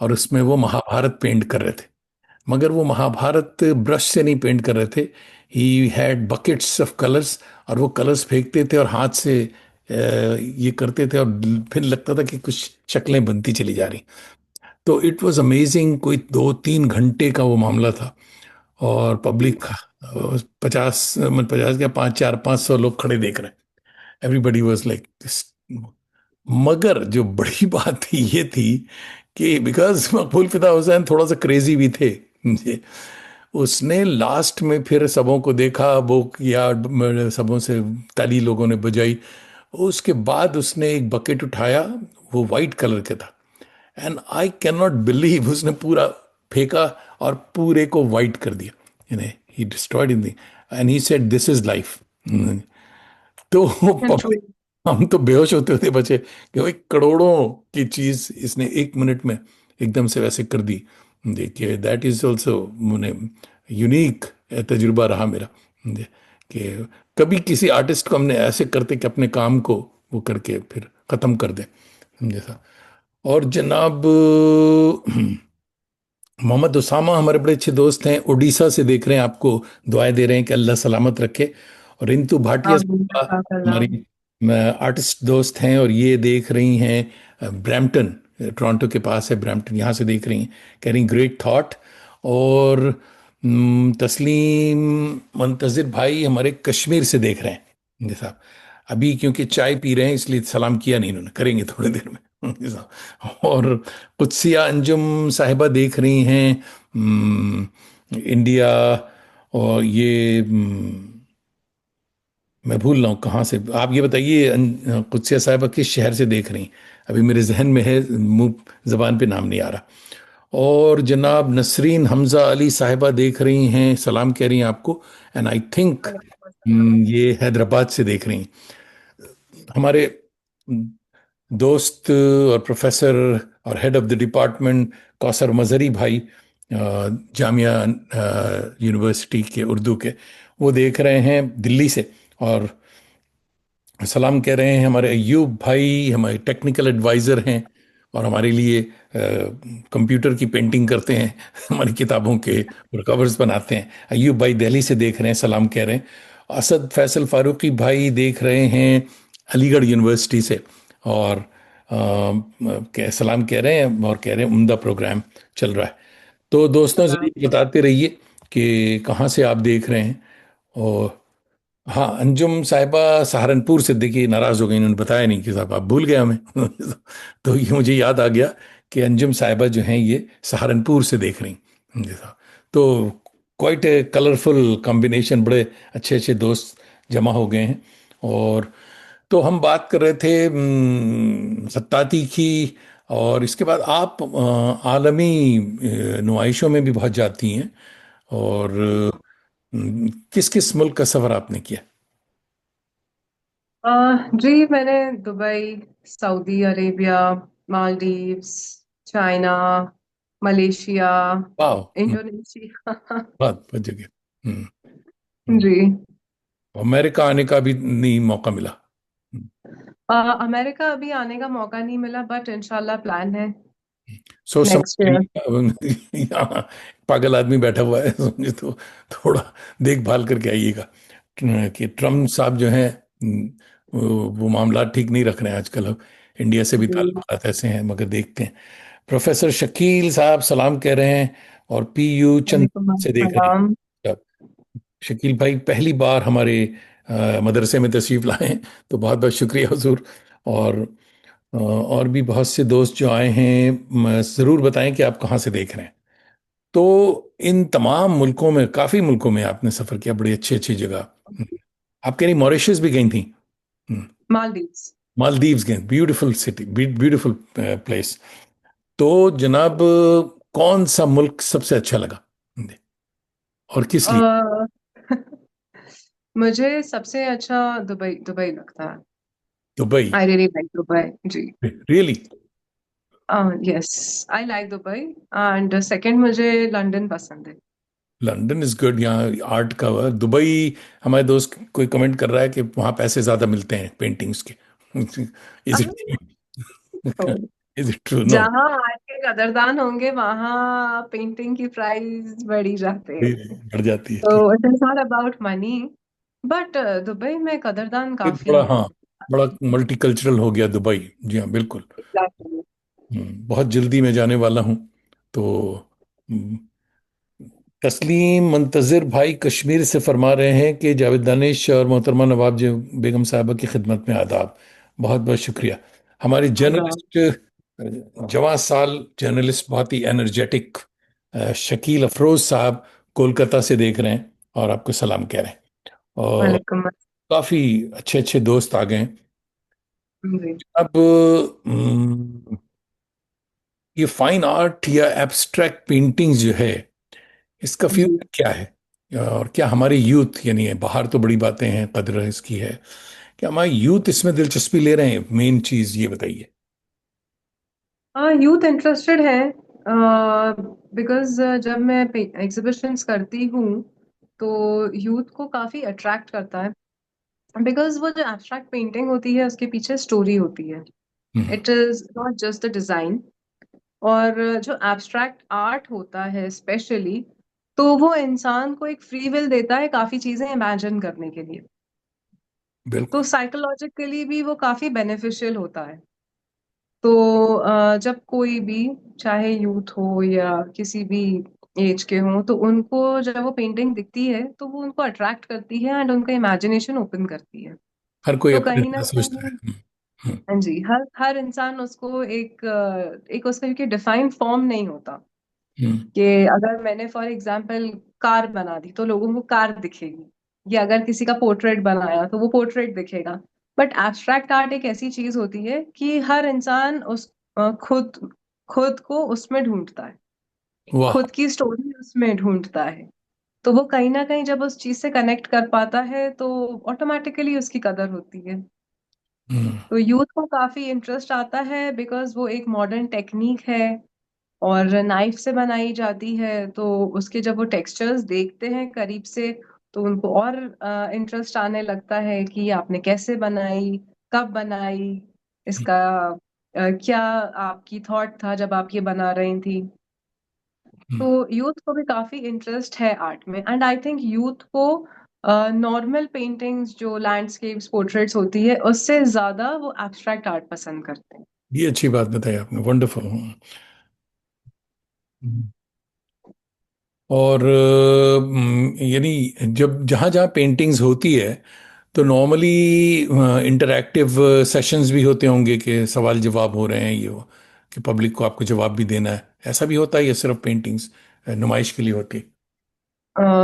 और उसमें वो महाभारत पेंट कर रहे थे, मगर वो महाभारत ब्रश से नहीं पेंट कर रहे थे। He had buckets of colours, और वो कलर्स फेंकते थे और हाथ से ये करते थे, और फिर लगता था कि कुछ शक्लें बनती चली जा रही। तो इट वाज अमेजिंग। कोई 2-3 घंटे का वो मामला था, और जी पब्लिक 50 क्या 500-400-500 लोग खड़े देख रहे हैं। Everybody was like this. मगर जो बड़ी बात थी ये थी कि बिकॉज मकबूल फिदा हुसैन थोड़ा सा क्रेजी भी थे, उसने लास्ट में फिर सबों को देखा, वो किया, सबों से ताली लोगों ने बजाई। उसके बाद उसने एक बकेट उठाया, वो वाइट कलर का था, and I can not believe, उसने पूरा फेंका और पूरे को वाइट कर दिया। He destroyed in the, and he said this is life. तो ट्रू। पब्लिक, हम तो बेहोश होते होते बचे कि भाई करोड़ों की चीज इसने 1 मिनट में एकदम से वैसे कर दी। देखिए, दैट इज ऑल्सो मैंने यूनिक तजुर्बा रहा मेरा, कि कभी किसी आर्टिस्ट को हमने ऐसे करते कि अपने काम को वो करके फिर खत्म कर दे जैसा। और जनाब मोहम्मद उसामा हमारे बड़े अच्छे दोस्त हैं, उड़ीसा से देख रहे हैं आपको, दुआएं दे रहे हैं कि अल्लाह सलामत रखे। और रिंतु भाटिया आमीन, साहबा जज़ाकल्लाह। हमारी आर्टिस्ट दोस्त हैं, और ये देख रही हैं ब्रैम्पटन, टोरंटो के पास है ब्रैम्पटन, यहाँ से देख रही हैं, कह रही ग्रेट थॉट। और तस्लीम मुंतजिर भाई हमारे कश्मीर से देख रहे हैं जी साहब। अभी क्योंकि चाय पी रहे हैं इसलिए सलाम किया नहीं, इन्होंने करेंगे थोड़ी देर में जी साहब। और कुदसिया अंजुम साहिबा देख रही हैं इंडिया। और ये मैं भूल रहा हूँ कहाँ से। आप ये बताइए, कुदसिया साहिबा किस शहर से देख रही? अभी मेरे जहन में है, मुंह जबान पे नाम नहीं आ रहा। और जनाब नसरीन हमजा अली साहिबा देख रही हैं, सलाम कह रही हैं आपको। एंड आई थिंक वालेकुम अस्सलाम। ये हैदराबाद से देख रही हैं। हमारे दोस्त और प्रोफेसर और head of the department Kausar Mazhari भाई, जामिया यूनिवर्सिटी के उर्दू के, वो देख रहे हैं दिल्ली से। और सलाम कह रहे हैं हमारे अयूब भाई, हमारे टेक्निकल एडवाइज़र हैं और हमारे लिए कंप्यूटर की पेंटिंग करते हैं, हमारी किताबों के और कवर्स बनाते हैं। अयूब भाई दिल्ली से देख रहे हैं, सलाम कह रहे हैं। असद फैसल फारूकी भाई देख रहे हैं अलीगढ़ यूनिवर्सिटी से। और सलाम कह रहे हैं और कह रहे हैं उम्दा प्रोग्राम चल रहा है। तो दोस्तों सलाम। ज़रूर बताते रहिए कि कहाँ से आप देख रहे हैं। और हाँ, अंजुम साहिबा सहारनपुर से, देखिए नाराज हो गई, इन्होंने बताया नहीं कि साहब आप भूल गए हमें। तो ये मुझे याद आ गया कि अंजुम साहिबा जो हैं ये सहारनपुर से देख रही। जी साहब। तो क्वाइट ए कलरफुल कॉम्बिनेशन, बड़े अच्छे अच्छे दोस्त जमा हो गए हैं। और तो हम बात कर रहे थे सत्ताती की। और इसके बाद आप आलमी नुमाइशों में भी बहुत जाती हैं। और किस किस मुल्क का सफ़र आपने किया? जी मैंने Dubai, Saudi Arabia, Maldives, China, Malaysia, वाह। इंडोनेशिया। बहुत बहुत जगह। हम्म। जी। अमेरिका आने का भी नहीं मौका मिला? हम्म। अमेरिका अभी आने का मौका नहीं मिला, बट इंशाल्लाह प्लान है सोच समझ नेक्स्ट ईयर। करिए, यहाँ पागल आदमी बैठा हुआ है, समझे तो थोड़ा देखभाल करके आइएगा। कि ट्रम्प साहब जो हैं, वो मामला ठीक नहीं रख रहे हैं आजकल। अब इंडिया से भी जी। ताल्लुकात ऐसे हैं, मगर देखते हैं। प्रोफेसर शकील साहब सलाम कह रहे हैं और पीयू चंद वालेकुम से देख रहे अस्सलाम। हैं। शकील भाई पहली बार हमारे मदरसे में तशरीफ लाए हैं, तो बहुत बहुत शुक्रिया हुजूर। और और भी बहुत से दोस्त जो आए हैं, ज़रूर बताएं कि आप कहाँ से देख रहे हैं। तो इन तमाम मुल्कों में, काफ़ी मुल्कों में आपने सफ़र किया, बड़ी अच्छी अच्छी जगह। आप कह रही मॉरिशस भी गई थी? मालदीव्स। मालदीव्स गए, ब्यूटीफुल सिटी, ब्यूटीफुल प्लेस। तो जनाब, कौन सा मुल्क सबसे अच्छा लगा और किस लिए? अ, मुझे सबसे अच्छा दुबई दुबई लगता है। Dubai? I really like Dubai. जी। Really? Yes, I like Dubai. And second मुझे लंदन पसंद है। लंदन इज गुड, यहाँ आर्ट का दुबई। हमारे दोस्त कोई कमेंट कर रहा है कि वहाँ पैसे ज़्यादा मिलते हैं पेंटिंग्स के। Is it? तो इज इट ट्रू? नो। जहाँ आर्ट के कदरदान होंगे वहाँ पेंटिंग की प्राइस बढ़ी जाते हैं। बढ़ जाती है, ठीक। तो it is not about money, but Dubai में कदरदान ये काफी बड़ा, है। हाँ, बड़ा मल्टीकल्चरल हो गया दुबई। जी हाँ, बिल्कुल। Exactly. बहुत जल्दी मैं जाने वाला हूँ। तो हम्म, तस्लीम मंतज़िर भाई कश्मीर से फरमा रहे हैं कि जावेद दानिश और मोहतरमा नवाब जी बेगम साहबा की खिदमत में आदाब। बहुत बहुत शुक्रिया। हमारी आदाब। जर्नलिस्ट, जवां साल जर्नलिस्ट, बहुत ही एनर्जेटिक शकील अफरोज साहब कोलकाता से देख रहे हैं और आपको सलाम कह रहे हैं। और वालेकुम काफ़ी अच्छे अच्छे दोस्त आ गए हैं। अस्सलाम जी। अब ये फाइन आर्ट या एब्स्ट्रैक्ट पेंटिंग्स जो है, इसका जी। फ्यूचर क्या है? और क्या हमारे यूथ, यानी बाहर तो बड़ी बातें हैं, कदर इसकी है, क्या हमारे यूथ इसमें दिलचस्पी ले रहे हैं? मेन चीज ये बताइए। हाँ, यूथ इंटरेस्टेड है, बिकॉज जब मैं एग्जीबिशंस करती हूँ तो यूथ को काफी अट्रैक्ट करता है। बिकॉज वो जो एब्स्ट्रैक्ट पेंटिंग होती है उसके पीछे स्टोरी होती है। हम्म। It is not just the design. और जो एब्स्ट्रैक्ट आर्ट होता है स्पेशली, तो वो इंसान को एक फ्री विल देता है काफी चीजें इमेजिन करने के लिए। तो बिल्कुल। साइकोलॉजिकली भी वो काफी बेनिफिशियल होता है। तो जब कोई भी, चाहे यूथ हो या किसी भी एज के हों, तो उनको जब वो पेंटिंग दिखती है तो वो उनको अट्रैक्ट करती है एंड उनका इमेजिनेशन ओपन करती है। हर कोई तो अपने कहीं ना अपना सोचता है। कहीं, हम्म। हाँ जी, हर हर इंसान उसको एक उसका क्योंकि डिफाइंड फॉर्म नहीं होता हम्म। कि अगर मैंने फॉर एग्जांपल कार बना दी तो लोगों को कार दिखेगी। या अगर किसी का पोर्ट्रेट बनाया तो वो पोर्ट्रेट दिखेगा। बट एब्स्ट्रैक्ट आर्ट एक ऐसी चीज होती है कि हर इंसान उस खुद खुद को उसमें ढूंढता है, वाह। खुद की स्टोरी उसमें ढूंढता है। तो वो कहीं ना कहीं जब उस चीज से कनेक्ट कर पाता है तो ऑटोमेटिकली उसकी कदर होती है। हम्म। तो यूथ को काफी इंटरेस्ट आता है बिकॉज वो एक मॉडर्न टेक्निक है और नाइफ से बनाई जाती है। तो उसके जब वो टेक्सचर्स देखते हैं करीब से तो उनको और इंटरेस्ट आने लगता है कि आपने कैसे बनाई, कब बनाई, इसका क्या आपकी थॉट था जब आप ये बना रही थी। हम्म। तो यूथ को भी काफी इंटरेस्ट है आर्ट में, एंड आई थिंक यूथ को नॉर्मल पेंटिंग्स जो लैंडस्केप्स पोर्ट्रेट्स होती है उससे ज्यादा वो एब्स्ट्रैक्ट आर्ट पसंद करते हैं। ये अच्छी बात बताई आपने, वंडरफुल। और यानी जब जहाँ जहाँ पेंटिंग्स होती है तो नॉर्मली इंटरैक्टिव सेशंस भी होते होंगे कि सवाल जवाब हो रहे हैं ये वो, कि पब्लिक को आपको जवाब भी देना है, ऐसा भी होता है या सिर्फ पेंटिंग्स नुमाइश के लिए होती है?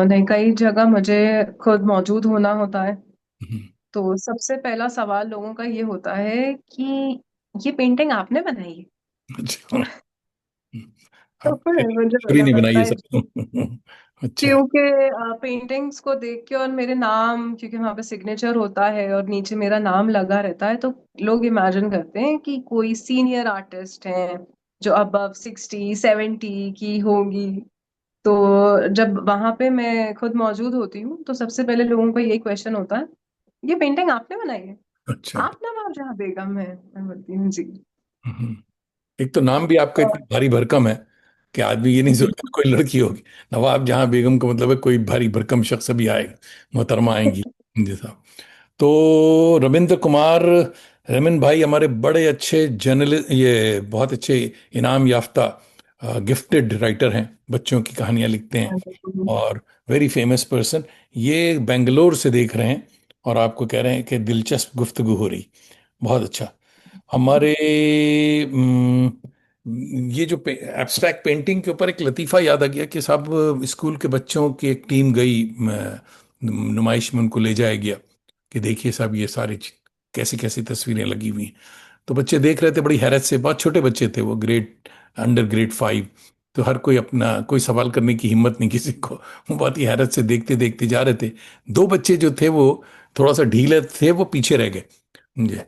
नहीं, कई जगह मुझे खुद मौजूद होना होता है। हम्म। तो सबसे पहला सवाल लोगों का ये होता है कि ये पेंटिंग आपने बनाई है? अच्छा। हम्म। तो आप फिर मुझे चोरी पता नहीं लगता बनाई ये है सब? अच्छा। क्योंकि पेंटिंग्स को देख के और मेरे नाम, क्योंकि वहां पे सिग्नेचर होता है और नीचे मेरा नाम लगा रहता है, तो लोग इमेजिन करते हैं कि कोई सीनियर आर्टिस्ट है जो अबव 60 70 की होगी। तो जब वहां पे मैं खुद मौजूद होती हूँ तो सबसे पहले लोगों का यही क्वेश्चन होता है, ये पेंटिंग आपने बनाई है? अच्छा। आप नवाब जहां बेगम है? मैं बोलती हूँ जी। हम्म। एक तो नाम भी आपका इतना भारी भरकम है कि आदमी ये नहीं सोचता कोई लड़की होगी। नवाब जहां बेगम का मतलब है कोई भारी भरकम शख्स भी आएगा, मोहतरमा आएंगी। जी साहब। तो रविंद्र कुमार, रमन भाई हमारे बड़े अच्छे जर्नलिस्ट, ये बहुत अच्छे इनाम याफ्ता गिफ्टेड राइटर हैं, बच्चों की कहानियां लिखते हैं और वेरी फेमस पर्सन। ये बेंगलोर से देख रहे हैं और आपको कह रहे हैं कि दिलचस्प गुफ्तगू हो रही। बहुत अच्छा। हमारे ये जो एब्स्ट्रैक्ट पेंटिंग के ऊपर एक लतीफ़ा याद आ गया कि साहब स्कूल के बच्चों की एक टीम गई नुमाइश में, उनको ले जाया गया कि देखिए साहब ये सारी कैसी कैसी तस्वीरें लगी हुई हैं। तो बच्चे देख रहे थे बड़ी हैरत से, बहुत छोटे बच्चे थे वो, ग्रेड 5। तो हर कोई अपना कोई सवाल करने की हिम्मत नहीं किसी को, वो बहुत ही हैरत से देखते देखते जा रहे थे। दो बच्चे जो थे वो थोड़ा सा ढीले थे, वो पीछे रह गए जी,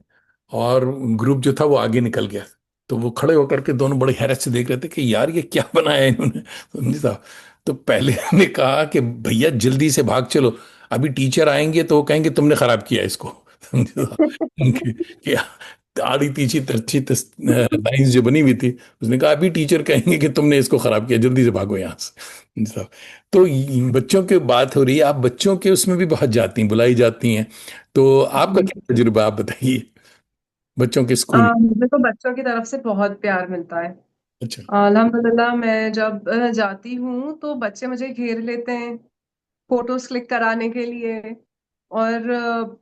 और ग्रुप जो था वो आगे निकल गया। तो वो खड़े होकर के दोनों बड़े हैरत से देख रहे थे कि यार ये क्या बनाया है इन्होंने, समझे साहब। तो पहले ने कहा कि भैया जल्दी से भाग चलो, अभी टीचर आएंगे तो वो कहेंगे तुमने खराब किया इसको, समझे साहब। कि आड़ी तीछी तरछी लाइंस जो बनी हुई थी, उसने कहा अभी टीचर कहेंगे कि तुमने इसको खराब किया, जल्दी से भागो यहाँ से, समझे साहब। तो बच्चों की बात हो रही है, आप बच्चों के उसमें भी बहुत जाती हैं, बुलाई जाती हैं। तो आपका क्या तजुर्बा, आप बताइए, बच्चों के स्कूल। मुझे तो बच्चों की तरफ से बहुत प्यार मिलता है। अच्छा। अल्हम्दुलिल्लाह, मैं जब जाती हूँ तो बच्चे मुझे घेर लेते हैं फोटोज क्लिक कराने के लिए, और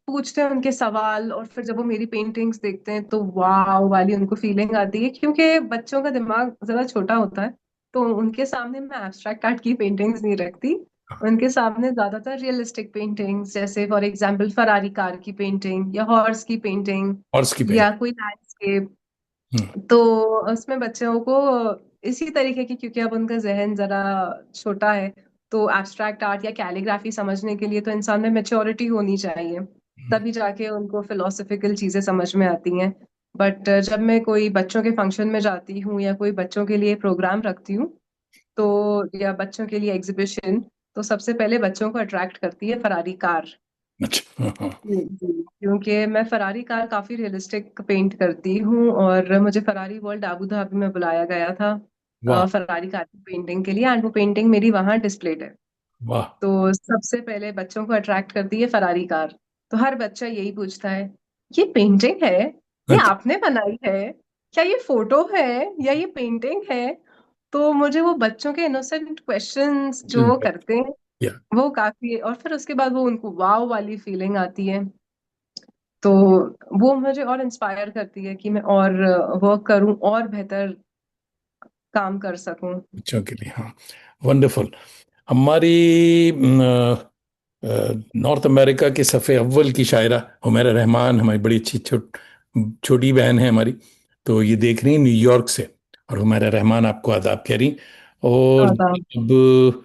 पूछते हैं उनके सवाल, और फिर जब वो मेरी पेंटिंग्स देखते हैं तो वाह वाली उनको फीलिंग आती है, क्योंकि बच्चों का दिमाग जरा छोटा होता है। तो उनके सामने मैं एब्स्ट्रैक्ट आर्ट की पेंटिंग्स नहीं रखती, उनके सामने ज्यादातर रियलिस्टिक पेंटिंग्स, जैसे फॉर एग्जांपल फरारी कार की पेंटिंग या हॉर्स की पेंटिंग हॉर्स की पेंट। या कोई लैंडस्केप। हम्म। तो उसमें बच्चों को इसी तरीके की, क्योंकि अब उनका जहन जरा छोटा है, तो एब्स्ट्रैक्ट आर्ट या कैलीग्राफी समझने के लिए तो इंसान में मेच्योरिटी होनी चाहिए, तभी जाके उनको फिलोसफिकल चीजें समझ में आती हैं। बट जब मैं कोई बच्चों के फंक्शन में जाती हूँ या कोई बच्चों के लिए प्रोग्राम रखती हूँ, तो या बच्चों के लिए एग्जीबिशन, तो सबसे पहले बच्चों को अट्रैक्ट करती है फरारी कार। अच्छा। हाँ, हाँ। जी जी, क्योंकि मैं फरारी कार काफी रियलिस्टिक पेंट करती हूँ, और मुझे फरारी वर्ल्ड अबू धाबी में बुलाया गया था वाह। फरारी कार की पेंटिंग के लिए, एंड वो पेंटिंग मेरी वहां डिस्प्लेड है। वाह। तो सबसे पहले बच्चों को अट्रैक्ट करती है फरारी कार। तो हर बच्चा यही पूछता है, ये पेंटिंग है? ये अच्छा। आपने बनाई है? क्या ये फोटो है या ये पेंटिंग है? तो मुझे वो बच्चों के इनोसेंट क्वेश्चंस जो वो करते हैं, या। वो काफी, और फिर उसके बाद वो उनको वाव वाली फीलिंग आती है। तो वो मुझे और इंस्पायर करती है कि मैं और वर्क करूं और बेहतर काम कर सकूं। बच्चों के लिए, हाँ। वंडरफुल। हमारी नॉर्थ अमेरिका के सफ़े अव्वल की शायरा हुमैरा रहमान, हमारी बड़ी अच्छी छोटी बहन है हमारी। तो ये देख रही हैं न्यूयॉर्क से। और हुमैरा रहमान आपको आदाब कह रही। और आदाब। अब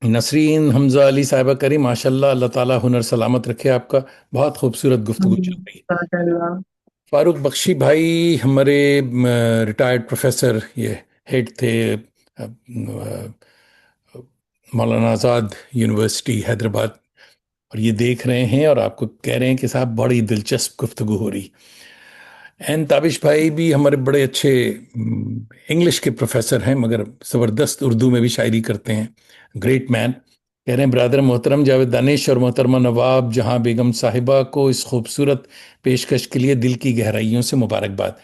नसरीन हमजा अली साहिबा करी, माशाल्लाह, अल्लाह ताला हुनर सलामत रखे आपका। बहुत खूबसूरत गुफ्तगू चल रही है। माशाल्लाह। फारूक बख्शी भाई हमारे रिटायर्ड प्रोफेसर, ये हेड थे मौलाना आज़ाद यूनिवर्सिटी हैदराबाद। और ये देख रहे हैं और आपको कह रहे हैं कि साहब बड़ी दिलचस्प गुफ्तगू हो रही। एन ताबिश भाई भी हमारे बड़े अच्छे इंग्लिश के प्रोफेसर हैं, मगर ज़बरदस्त उर्दू में भी शायरी करते हैं। Great man. कह रहे हैं ब्रदर मोहतरम जावेद दानिश और मोहतरमा नवाब जहां बेगम साहिबा को इस खूबसूरत पेशकश के लिए दिल की गहराइयों से मुबारकबाद।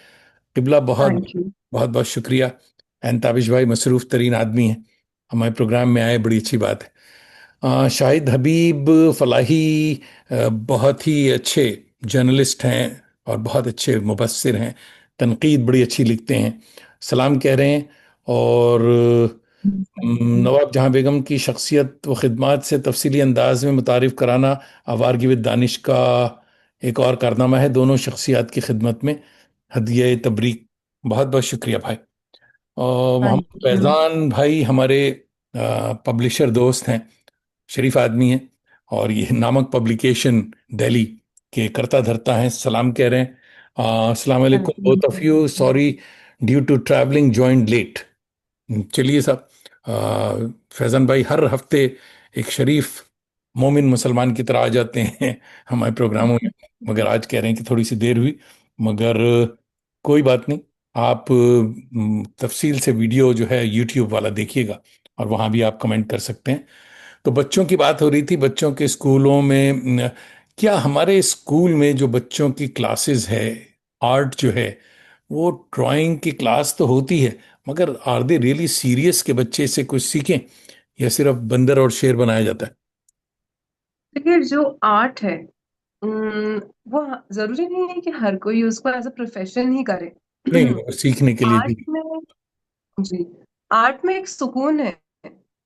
किबला बहुत थैंक यू। बहुत बहुत शुक्रिया। एन ताबिश भाई मसरूफ़ तरीन आदमी हैं, हमारे प्रोग्राम में आए, बड़ी अच्छी बात है। शाहिद हबीब फलाही बहुत ही अच्छे जर्नलिस्ट हैं और बहुत अच्छे मुबस्सिर हैं, तनकीद बड़ी अच्छी लिखते हैं, सलाम कह रहे हैं। और नवाब जहां बेगम की शख्सियत व खिदमात से तफसीली अंदाज में मुतारिफ कराना आवारगी विद दानिश का एक और कारनामा है। दोनों शख्सियात की खिदमत में हदिया तबरीक। बहुत बहुत शुक्रिया भाई। और थैंक मोहम्मद यू। फैज़ान भाई हमारे पब्लिशर दोस्त हैं, शरीफ आदमी हैं, और ये नामक पब्लिकेशन दिल्ली के करता धरता हैं, सलाम कह रहे हैं। अस्सलाम थैंक वालेकुम both of you, you. Sorry due to travelling joint late. चलिए साहब, फैज़ान भाई हर हफ्ते एक शरीफ मोमिन मुसलमान की तरह आ जाते हैं हमारे प्रोग्रामों में, मगर आज कह रहे हैं कि थोड़ी सी देर हुई। मगर कोई बात नहीं। आप तफसील से वीडियो जो है यूट्यूब वाला देखिएगा, और वहाँ भी आप कमेंट कर सकते हैं। तो बच्चों की बात हो रही थी, बच्चों के स्कूलों में क्या हमारे स्कूल में जो बच्चों की क्लासेस है, आर्ट जो है, वो ड्राइंग की क्लास तो होती है, मगर आर दे रियली सीरियस के बच्चे से कुछ सीखें, या सिर्फ बंदर और शेर बनाया जाता है? देखिए, जो आर्ट है, वो जरूरी नहीं है कि हर कोई उसको एज अ प्रोफेशन ही करे। नहीं, वो सीखने के लिए भी। आर्ट में, जी, आर्ट में एक सुकून है।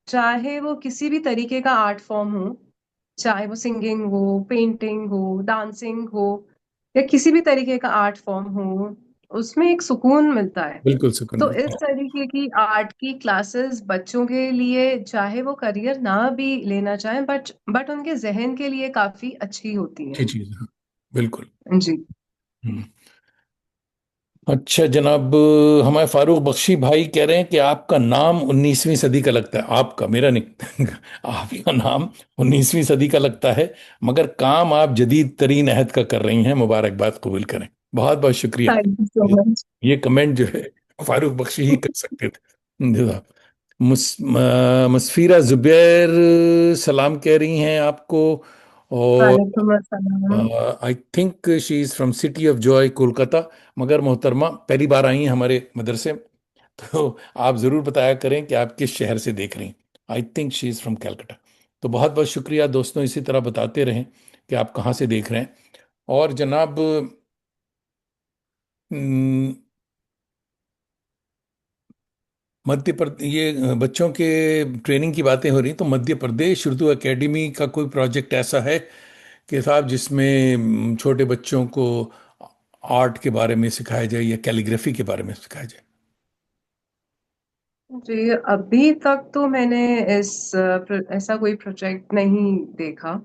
चाहे वो किसी भी तरीके का आर्ट फॉर्म हो, चाहे वो सिंगिंग हो, पेंटिंग हो, डांसिंग हो, या किसी भी तरीके का आर्ट फॉर्म हो, उसमें एक सुकून मिलता है। बिल्कुल सुकून तो मिलता इस है। तरीके की आर्ट की क्लासेस बच्चों के लिए, चाहे वो करियर ना भी लेना चाहें, बट उनके जहन के लिए काफी अच्छी होती अच्छी हैं। चीज है, बिल्कुल। जी। हम्म। अच्छा जनाब, हमारे फारूक बख्शी भाई कह रहे हैं कि आपका नाम 19वीं सदी का लगता है। आपका, मेरा नहीं आपका नाम 19वीं सदी का लगता है, मगर काम आप जदीद तरीन अहद का कर रही हैं, मुबारकबाद कबूल करें। बहुत बहुत शुक्रिया। Thank you so much. ये कमेंट जो है फारूक बख्शी ही कर सकते थे। जनाब मुस्फीरा जुबैर सलाम कह रही हैं आपको। और वालेकुम अस्सलाम। I think she is from city of Joy Kolkata. मगर मोहतरमा पहली बार आई हैं हमारे मदरसे, तो आप ज़रूर बताया करें कि आप किस शहर से देख रही हैं। I think she is from Calcutta. तो बहुत बहुत शुक्रिया दोस्तों, इसी तरह बताते रहें कि आप कहाँ से देख रहे हैं। और जनाब, हम्म, मध्य प्रदेश, ये बच्चों के ट्रेनिंग की बातें हो रही, तो मध्य प्रदेश उर्दू एकेडमी का कोई प्रोजेक्ट ऐसा है कि साहब जिसमें छोटे बच्चों को आर्ट के बारे में सिखाया जाए या कैलीग्राफी के बारे में सिखाया जाए? जी, अभी तक तो मैंने ऐसा कोई प्रोजेक्ट नहीं देखा।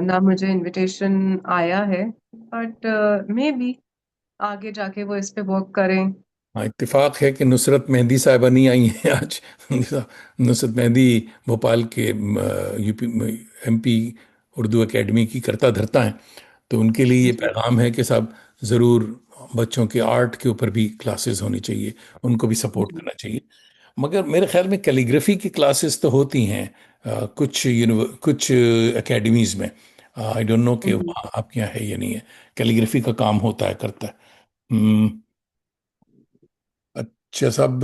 ना मुझे इनविटेशन आया है, बट मे बी आगे जाके वो इस पे वर्क करें। हाँ, इत्तेफाक है कि नुसरत मेहंदी साहिबा नहीं आई हैं आज। नुसरत मेहंदी भोपाल के यूपी एमपी उर्दू एकेडमी की करता धरता हैं। तो उनके लिए ये जी। पैगाम है कि साहब ज़रूर बच्चों के आर्ट के ऊपर भी क्लासेस होनी चाहिए, उनको भी सपोर्ट जी। करना चाहिए। मगर मेरे ख्याल में कैलीग्राफी की क्लासेस तो होती हैं कुछ एकेडमीज़ में। आई डोंट नो कि जी। वहाँ आपके यहाँ है या नहीं है। कैलीग्राफी का काम होता है, करता है। हम्म। अच्छा साहब,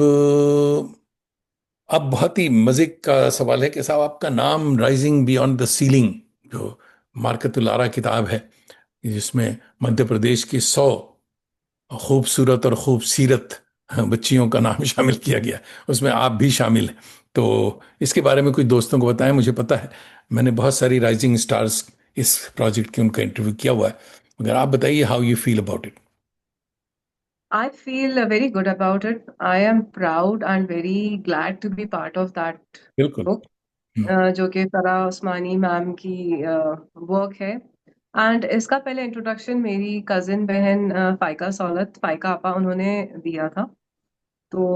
अब बहुत ही मजे का सवाल है कि साहब आपका नाम राइजिंग बियॉन्ड द सीलिंग, जो मार्कतुल आरा किताब है, जिसमें मध्य प्रदेश की 100 खूबसूरत और खूबसीरत बच्चियों का नाम शामिल किया गया, उसमें आप भी शामिल हैं। तो इसके बारे में कुछ दोस्तों को बताएं, मुझे पता है मैंने बहुत सारी राइजिंग स्टार्स इस प्रोजेक्ट की उनका इंटरव्यू किया हुआ है, मगर आप बताइए how you feel about it. I feel very good about it. I am proud and very glad to be part of that बिल्कुल। book, हम्म। जो कि फरा उस्मानी मैम की वर्क है। एंड इसका पहले इंट्रोडक्शन मेरी कजिन बहन फाइका सौलत, फाइका आपा, उन्होंने दिया था। तो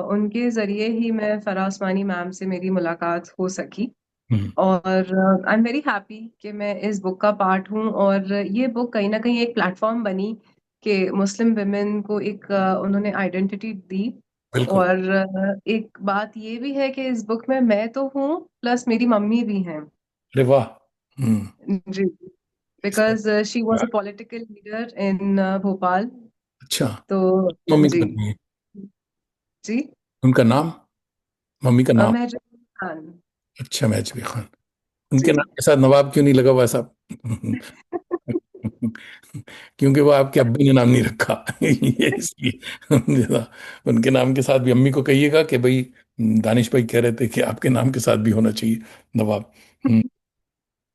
उनके जरिए ही मैं फरा उस्मानी मैम से मेरी मुलाकात हो सकी। हम्म। और आई एम वेरी हैप्पी कि मैं इस बुक का पार्ट हूँ, और ये बुक कहीं ना कहीं एक प्लेटफॉर्म बनी कि मुस्लिम विमेन को एक उन्होंने आइडेंटिटी दी। बिल्कुल। और एक बात ये भी है कि इस बुक में मैं तो हूँ, प्लस मेरी मम्मी भी हैं। अरे वाह। हम्म। जी, because she was a political leader in Bhopal. अच्छा। तो मम्मी जी। का नाम है? जी। उनका नाम, मम्मी का नाम? महजूब खान। अच्छा, महजबी खान। उनके जी। नाम के साथ नवाब क्यों नहीं लगा हुआ साहब? क्योंकि वो आपके अब्बू ने नाम नहीं रखा। ये इसलिए जरा उनके नाम के साथ भी अम्मी को कहिएगा कि भाई दानिश भाई कह रहे थे कि आपके नाम के साथ भी होना चाहिए नवाब। हम्म।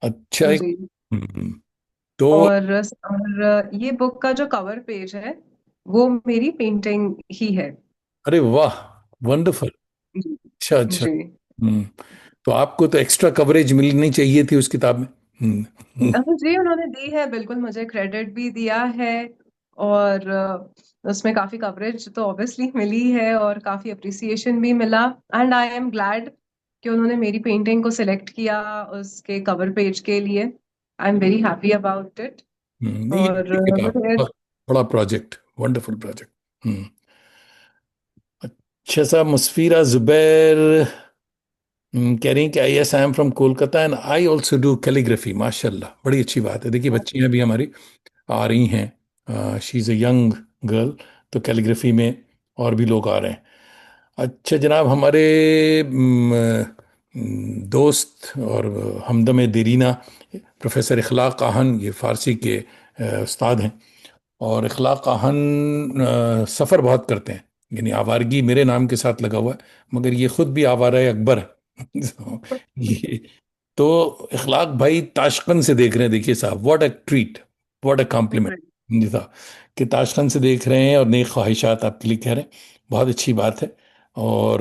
अच्छा एक। जी। हम्म। तो और ये बुक का जो कवर पेज है वो मेरी पेंटिंग ही है। अरे वाह, वंडरफुल। जी। अच्छा अच्छा। जी। हम्म। तो आपको तो एक्स्ट्रा कवरेज मिलनी चाहिए थी उस किताब में। हम्म। जी, उन्होंने दी है, बिल्कुल मुझे क्रेडिट भी दिया है। और उसमें काफी कवरेज तो ऑब्वियसली मिली है और काफी अप्रिसिएशन भी मिला। एंड आई एम ग्लैड कि उन्होंने मेरी पेंटिंग को सिलेक्ट किया उसके कवर पेज के लिए। I am very happy about it. ये और किताब मुझे बहुत बड़ा प्रोजेक्ट, वंडरफुल प्रोजेक्ट। हम्म। अच्छा साहब, मुस्फीरा जुबैर कह रही हैं कि I S I am from Kolkata and I also do calligraphy. माशाल्लाह, बड़ी अच्छी बात है। देखिए बच्चियां भी हमारी आ रही हैं, she is a young girl, तो कैलीग्राफी में और भी लोग आ रहे हैं। अच्छा जनाब, हमारे दोस्त और हमदम देरीना प्रोफेसर इखलाक आहन, ये फ़ारसी के उस्ताद हैं, और इखलाक आहन सफ़र बहुत करते हैं, यानी आवारगी मेरे नाम के साथ लगा हुआ है, मगर ये खुद भी आवारा अकबर है। तो ये तो इखलाक भाई ताशकंद से देख रहे हैं, देखिए साहब, what a treat, what a compliment. जी साहब, कि ताशकंद से देख रहे हैं और नेक ख्वाहिशात आपके लिए कह रहे हैं, बहुत अच्छी बात है। और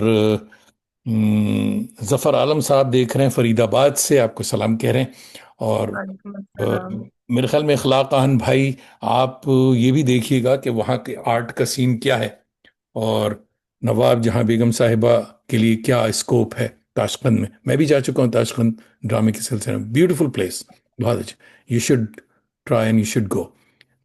जफ़र आलम साहब देख रहे हैं फरीदाबाद से, आपको सलाम कह रहे हैं। और वालेकुम अ, अस्सलाम। मेरे ख्याल में इखलाक खान भाई, आप ये भी देखिएगा कि वहाँ के आर्ट का सीन क्या है, और नवाब जहां बेगम साहिबा के लिए क्या स्कोप है ताशकंद में। मैं भी जा चुका हूँ ताशकंद ड्रामे के सिलसिले में, ब्यूटीफुल प्लेस, बहुत अच्छा। You should try and you should go.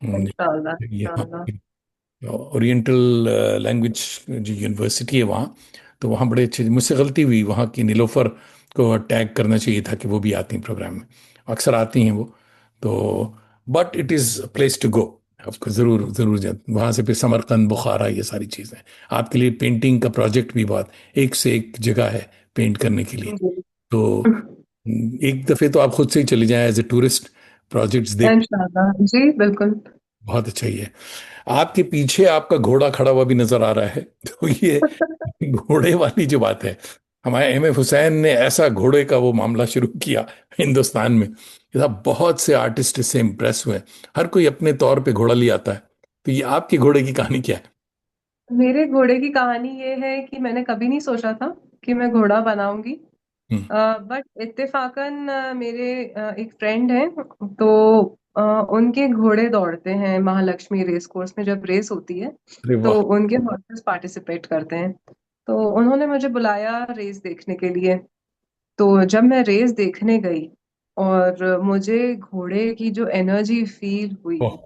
इंशाल्लाह यहाँ इंशाल्लाह। ओरिएंटल लैंग्वेज जो यूनिवर्सिटी है वहाँ, तो वहाँ बड़े अच्छे, मुझसे गलती हुई, वहाँ की नीलोफर को टैग करना चाहिए था कि वो भी आती हैं प्रोग्राम में, अक्सर आती हैं वो। तो but it is place to go, आपको ज़रूर ज़रूर जा वहाँ से। फिर समरकंद, बुखारा, ये सारी चीज़ें आपके लिए। पेंटिंग का प्रोजेक्ट भी बहुत एक से एक जगह है पेंट करने के लिए। जी। तो एक दफ़े तो आप खुद से ही चले जाएं एज ए टूरिस्ट, प्रोजेक्ट्स देख। इंशाल्लाह जी, बिल्कुल। बहुत अच्छा ही है। आपके पीछे आपका घोड़ा खड़ा हुआ भी नजर आ रहा है। तो ये घोड़े वाली जो बात है, हमारे एम एफ हुसैन ने ऐसा घोड़े का वो मामला शुरू किया हिंदुस्तान में, कि साहब बहुत से आर्टिस्ट इससे इम्प्रेस हुए। हर कोई अपने तौर पे घोड़ा ले आता है। तो ये आपके घोड़े की कहानी क्या है? मेरे घोड़े की कहानी ये है कि मैंने कभी नहीं सोचा था कि मैं घोड़ा बनाऊंगी। हम्म। बट इत्तेफाकन मेरे एक फ्रेंड हैं, तो अ, उनके घोड़े दौड़ते हैं महालक्ष्मी रेस कोर्स में जब रेस होती है। अरे तो वाह। उनके हॉर्सेस पार्टिसिपेट करते हैं। तो उन्होंने मुझे बुलाया रेस देखने के लिए। तो जब मैं रेस देखने गई और मुझे घोड़े की जो एनर्जी फील हुई, ओह,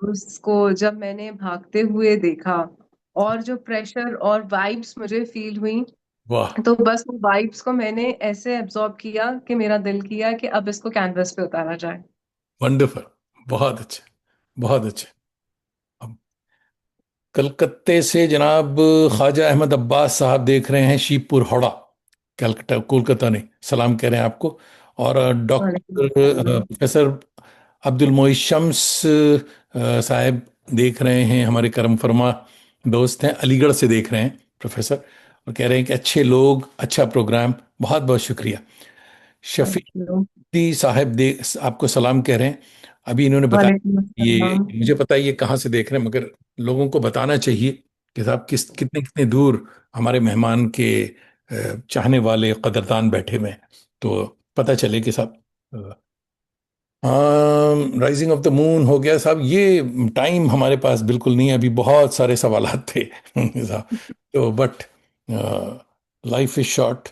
उसको जब मैंने भागते हुए देखा, और जो प्रेशर और वाइब्स मुझे फील हुई, वाह, तो बस वो वाइब्स को मैंने ऐसे एब्जॉर्ब किया कि मेरा दिल किया कि अब इसको कैनवस पे उतारा जाए। वंडरफुल, बहुत अच्छे, बहुत अच्छे। कलकत्ते से जनाब ख्वाजा अहमद अब्बास साहब देख रहे हैं, शिवपुर हावड़ा, कलकत्ता कोलकाता ने सलाम कह रहे हैं आपको। और वालेकुम डॉक्टर अस्सलाम। प्रोफेसर अब्दुल मोइज शम्स साहब देख रहे हैं, हमारे करम फरमा दोस्त हैं, अलीगढ़ से देख रहे हैं प्रोफेसर। और कह रहे हैं कि अच्छे लोग, अच्छा प्रोग्राम, बहुत बहुत शुक्रिया। Thank you. शफीक साहब दे आपको सलाम कह रहे हैं। अभी इन्होंने बताया, वालेकुम ये अस्सलाम। मुझे पता है ये कहाँ से देख रहे हैं, मगर लोगों को बताना चाहिए कि साहब किस कितने कितने दूर हमारे मेहमान के चाहने वाले कदरदान बैठे हुए हैं, तो पता चले कि साहब। हाँ, राइजिंग ऑफ द मून हो गया साहब, ये टाइम हमारे पास बिल्कुल नहीं है, अभी बहुत सारे सवालात थे साहब। तो बट लाइफ इज शॉर्ट।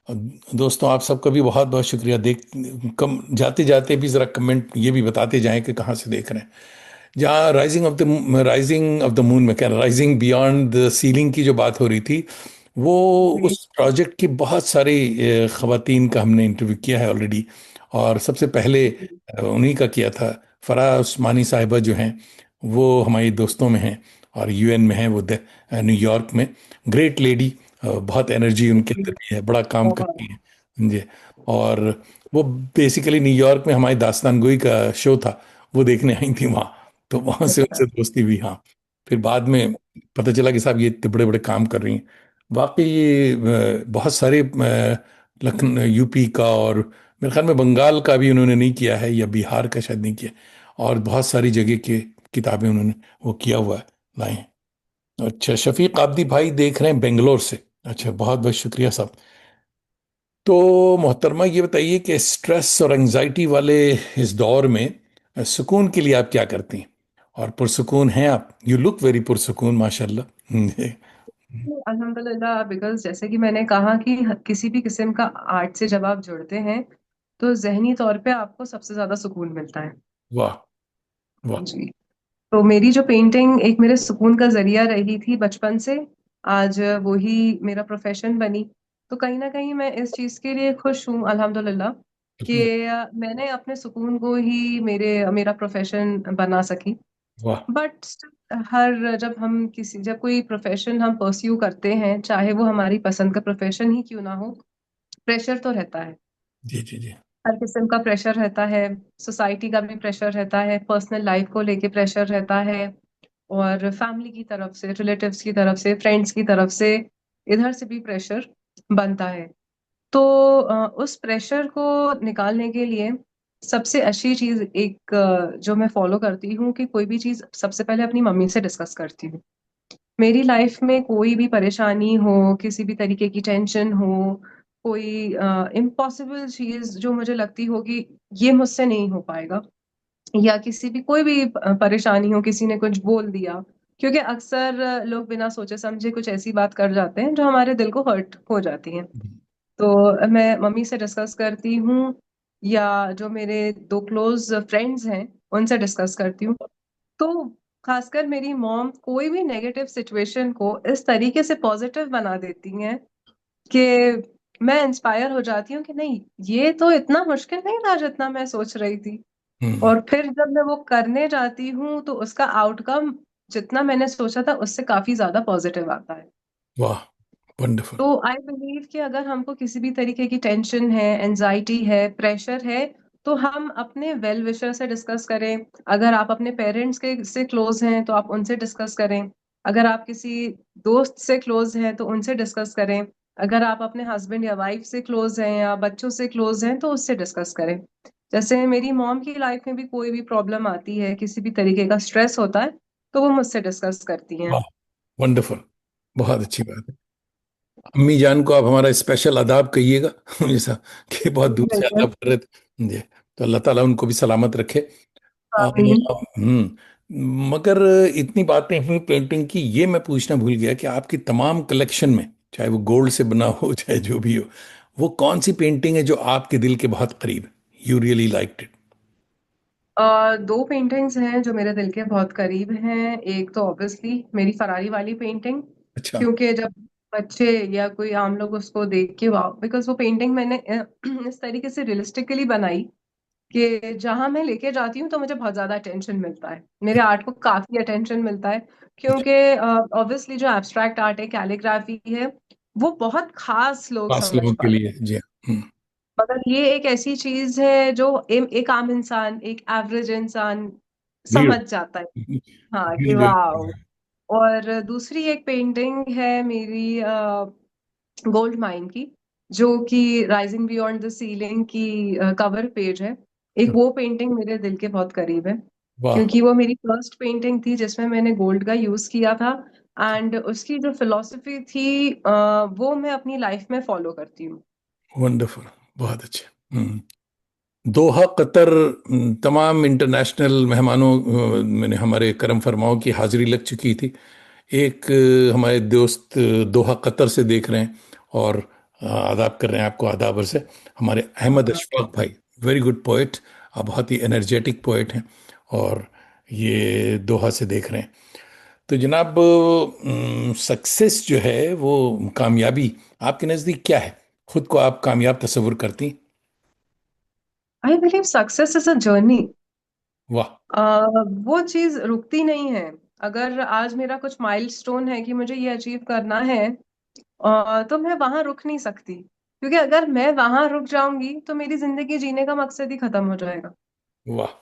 दोस्तों, आप सबका भी बहुत बहुत शुक्रिया। देख, कम जाते जाते भी ज़रा कमेंट ये भी बताते जाएं कि कहाँ से देख रहे हैं। जहाँ राइजिंग ऑफ द मून में क्या, राइजिंग बियॉन्ड द सीलिंग की जो बात हो रही थी, वो जी। उस प्रोजेक्ट की बहुत सारी खवातीन का हमने इंटरव्यू किया है ऑलरेडी। और सबसे पहले उन्हीं का किया था। फराह उस्मानी साहिबा जो हैं, वो हमारी दोस्तों में हैं और यूएन में हैं, वो न्यूयॉर्क में। ग्रेट लेडी, बहुत एनर्जी उनके अंदर भी है, बड़ा काम बहुत। करती हैं जी। और वो बेसिकली न्यूयॉर्क में हमारी दास्तान गोई का शो था, वो देखने आई थी वहाँ। तो वहाँ से अच्छा। उनसे दोस्ती हुई, हाँ। फिर बाद में पता चला कि साहब ये इतने बड़े बड़े काम कर रही हैं। वाकई ये बहुत सारे लखनऊ यूपी का, और मेरे ख्याल में बंगाल का भी उन्होंने नहीं किया है, या बिहार का शायद नहीं किया। और बहुत सारी जगह के किताबें उन्होंने वो किया हुआ है, लाए हैं। अच्छा, शफीक आब्दी भाई देख रहे हैं बेंगलोर से। अच्छा, बहुत बहुत शुक्रिया साहब। तो मोहतरमा, ये बताइए कि स्ट्रेस और एंजाइटी वाले इस दौर में सुकून के लिए आप क्या करती हैं? और पुरसुकून हैं आप? यू लुक वेरी पुरसुकून, माशाल्लाह। अल्हम्दुलिल्लाह, बिकॉज जैसे कि मैंने कहा कि किसी भी किस्म का आर्ट से जब आप जुड़ते हैं तो जहनी तौर पे आपको सबसे ज्यादा सुकून मिलता है। वाह, वाह, जी। तो मेरी जो पेंटिंग एक मेरे सुकून का जरिया रही थी बचपन से, आज वो ही मेरा प्रोफेशन बनी। तो कहीं ना कहीं मैं इस चीज के लिए खुश हूँ अल्हम्दुलिल्लाह कि मैंने अपने सुकून को ही मेरे मेरा प्रोफेशन बना सकी। वाह। बट हर जब कोई प्रोफेशन हम परस्यू करते हैं, चाहे वो हमारी पसंद का प्रोफेशन ही क्यों ना हो, प्रेशर तो रहता है। जी, जी, जी। हर किस्म का प्रेशर रहता है। सोसाइटी का भी प्रेशर रहता है, पर्सनल लाइफ को लेके प्रेशर रहता है, और फैमिली की तरफ से, रिलेटिव्स की तरफ से, फ्रेंड्स की तरफ से, इधर से भी प्रेशर बनता है। तो उस प्रेशर को निकालने के लिए सबसे अच्छी चीज एक जो मैं फॉलो करती हूँ कि कोई भी चीज सबसे पहले अपनी मम्मी से डिस्कस करती हूँ। मेरी लाइफ में कोई भी परेशानी हो, किसी भी तरीके की टेंशन हो, कोई इम्पॉसिबल चीज जो मुझे लगती होगी ये मुझसे नहीं हो पाएगा, या किसी भी कोई भी परेशानी हो, किसी ने कुछ बोल दिया, क्योंकि अक्सर लोग बिना सोचे समझे कुछ ऐसी बात कर जाते हैं जो हमारे दिल को हर्ट हो जाती है। तो मैं मम्मी से डिस्कस करती हूँ, या जो मेरे दो क्लोज फ्रेंड्स हैं उनसे डिस्कस करती हूँ। तो खासकर मेरी मॉम कोई भी नेगेटिव सिचुएशन को इस तरीके से पॉजिटिव बना देती हैं कि मैं इंस्पायर हो जाती हूँ कि नहीं, ये तो इतना मुश्किल नहीं था जितना मैं सोच रही थी। हम्म। और फिर जब मैं वो करने जाती हूँ तो उसका आउटकम जितना मैंने सोचा था उससे काफी ज्यादा पॉजिटिव आता है। वाह, वंडरफुल। तो आई बिलीव कि अगर हमको किसी भी तरीके की टेंशन है, एनजाइटी है, प्रेशर है, तो हम अपने वेल विशर से डिस्कस करें। अगर आप अपने पेरेंट्स के से क्लोज हैं तो आप उनसे डिस्कस करें। अगर आप किसी दोस्त से क्लोज हैं तो उनसे डिस्कस करें। अगर आप अपने हस्बैंड या वाइफ से क्लोज हैं या बच्चों से क्लोज हैं तो उससे डिस्कस करें। जैसे मेरी मॉम की लाइफ में भी कोई भी प्रॉब्लम आती है, किसी भी तरीके का स्ट्रेस होता है, तो वो मुझसे डिस्कस करती हैं। वाह, वंडरफुल। बहुत अच्छी बात है। अम्मी जान को आप हमारा स्पेशल आदाब कहिएगा जैसा कि बहुत दूर से बिल्कुल। अदा कर रहे थे जी। तो अल्लाह ताला उनको भी सलामत रखे। आमीन। मगर इतनी बातें हुई पेंटिंग की, ये मैं पूछना भूल गया कि आपकी तमाम कलेक्शन में, चाहे वो गोल्ड से बना हो चाहे जो भी हो, वो कौन सी पेंटिंग है जो आपके दिल के बहुत करीब, यू रियली लाइक्ड इट? दो पेंटिंग्स हैं जो मेरे दिल के बहुत करीब हैं। एक तो ऑब्वियसली मेरी फरारी वाली पेंटिंग, अच्छा। क्योंकि जब बच्चे या कोई आम लोग उसको देख के वाह, बिकॉज वो पेंटिंग मैंने इस तरीके से रियलिस्टिकली बनाई कि जहां मैं लेके जाती हूँ तो मुझे बहुत ज्यादा अटेंशन मिलता है, मेरे आर्ट को काफी अटेंशन मिलता है। अच्छा, क्योंकि ऑब्वियसली जो एब्स्ट्रैक्ट आर्ट है, कैलीग्राफी है, वो बहुत खास लोग पास समझ लोगों के पाते लिए जी हाँ। हैं। मगर ये एक ऐसी चीज है जो एक आम इंसान, एक एवरेज इंसान भीड़ समझ जाता है। हाँ, कि भीड़ वाह। जरूर। और दूसरी एक पेंटिंग है मेरी, गोल्ड माइन की, जो कि राइजिंग बियॉन्ड द सीलिंग की कवर पेज है। एक वो पेंटिंग मेरे दिल के बहुत करीब है, वाह। क्योंकि वो मेरी फर्स्ट पेंटिंग थी जिसमें मैंने गोल्ड का यूज किया था। एंड उसकी जो फिलॉसफी थी वो मैं अपनी लाइफ में फॉलो करती हूँ। वंडरफुल। बहुत अच्छे। दोहा कतर, तमाम इंटरनेशनल मेहमानों मैंने हमारे करम फरमाओं की हाजिरी लग चुकी थी। एक हमारे दोस्त दोहा कतर से देख रहे हैं और आदाब कर रहे हैं आपको, आदाब से हमारे अहमद अशफाक भाई, वेरी गुड पोइट। बहुत ही एनर्जेटिक पोइट हैं और ये दोहा से देख रहे हैं। तो जनाब, सक्सेस जो है वो कामयाबी आपके नज़दीक क्या है? खुद को आप कामयाब तस्वुर करती? I believe success is a journey. वाह। वो चीज रुकती नहीं है। अगर आज मेरा कुछ माइलस्टोन है कि मुझे ये अचीव करना है, तो मैं वहां रुक नहीं सकती, क्योंकि अगर मैं वहां रुक जाऊंगी तो मेरी जिंदगी जीने का मकसद ही खत्म हो जाएगा। वाह।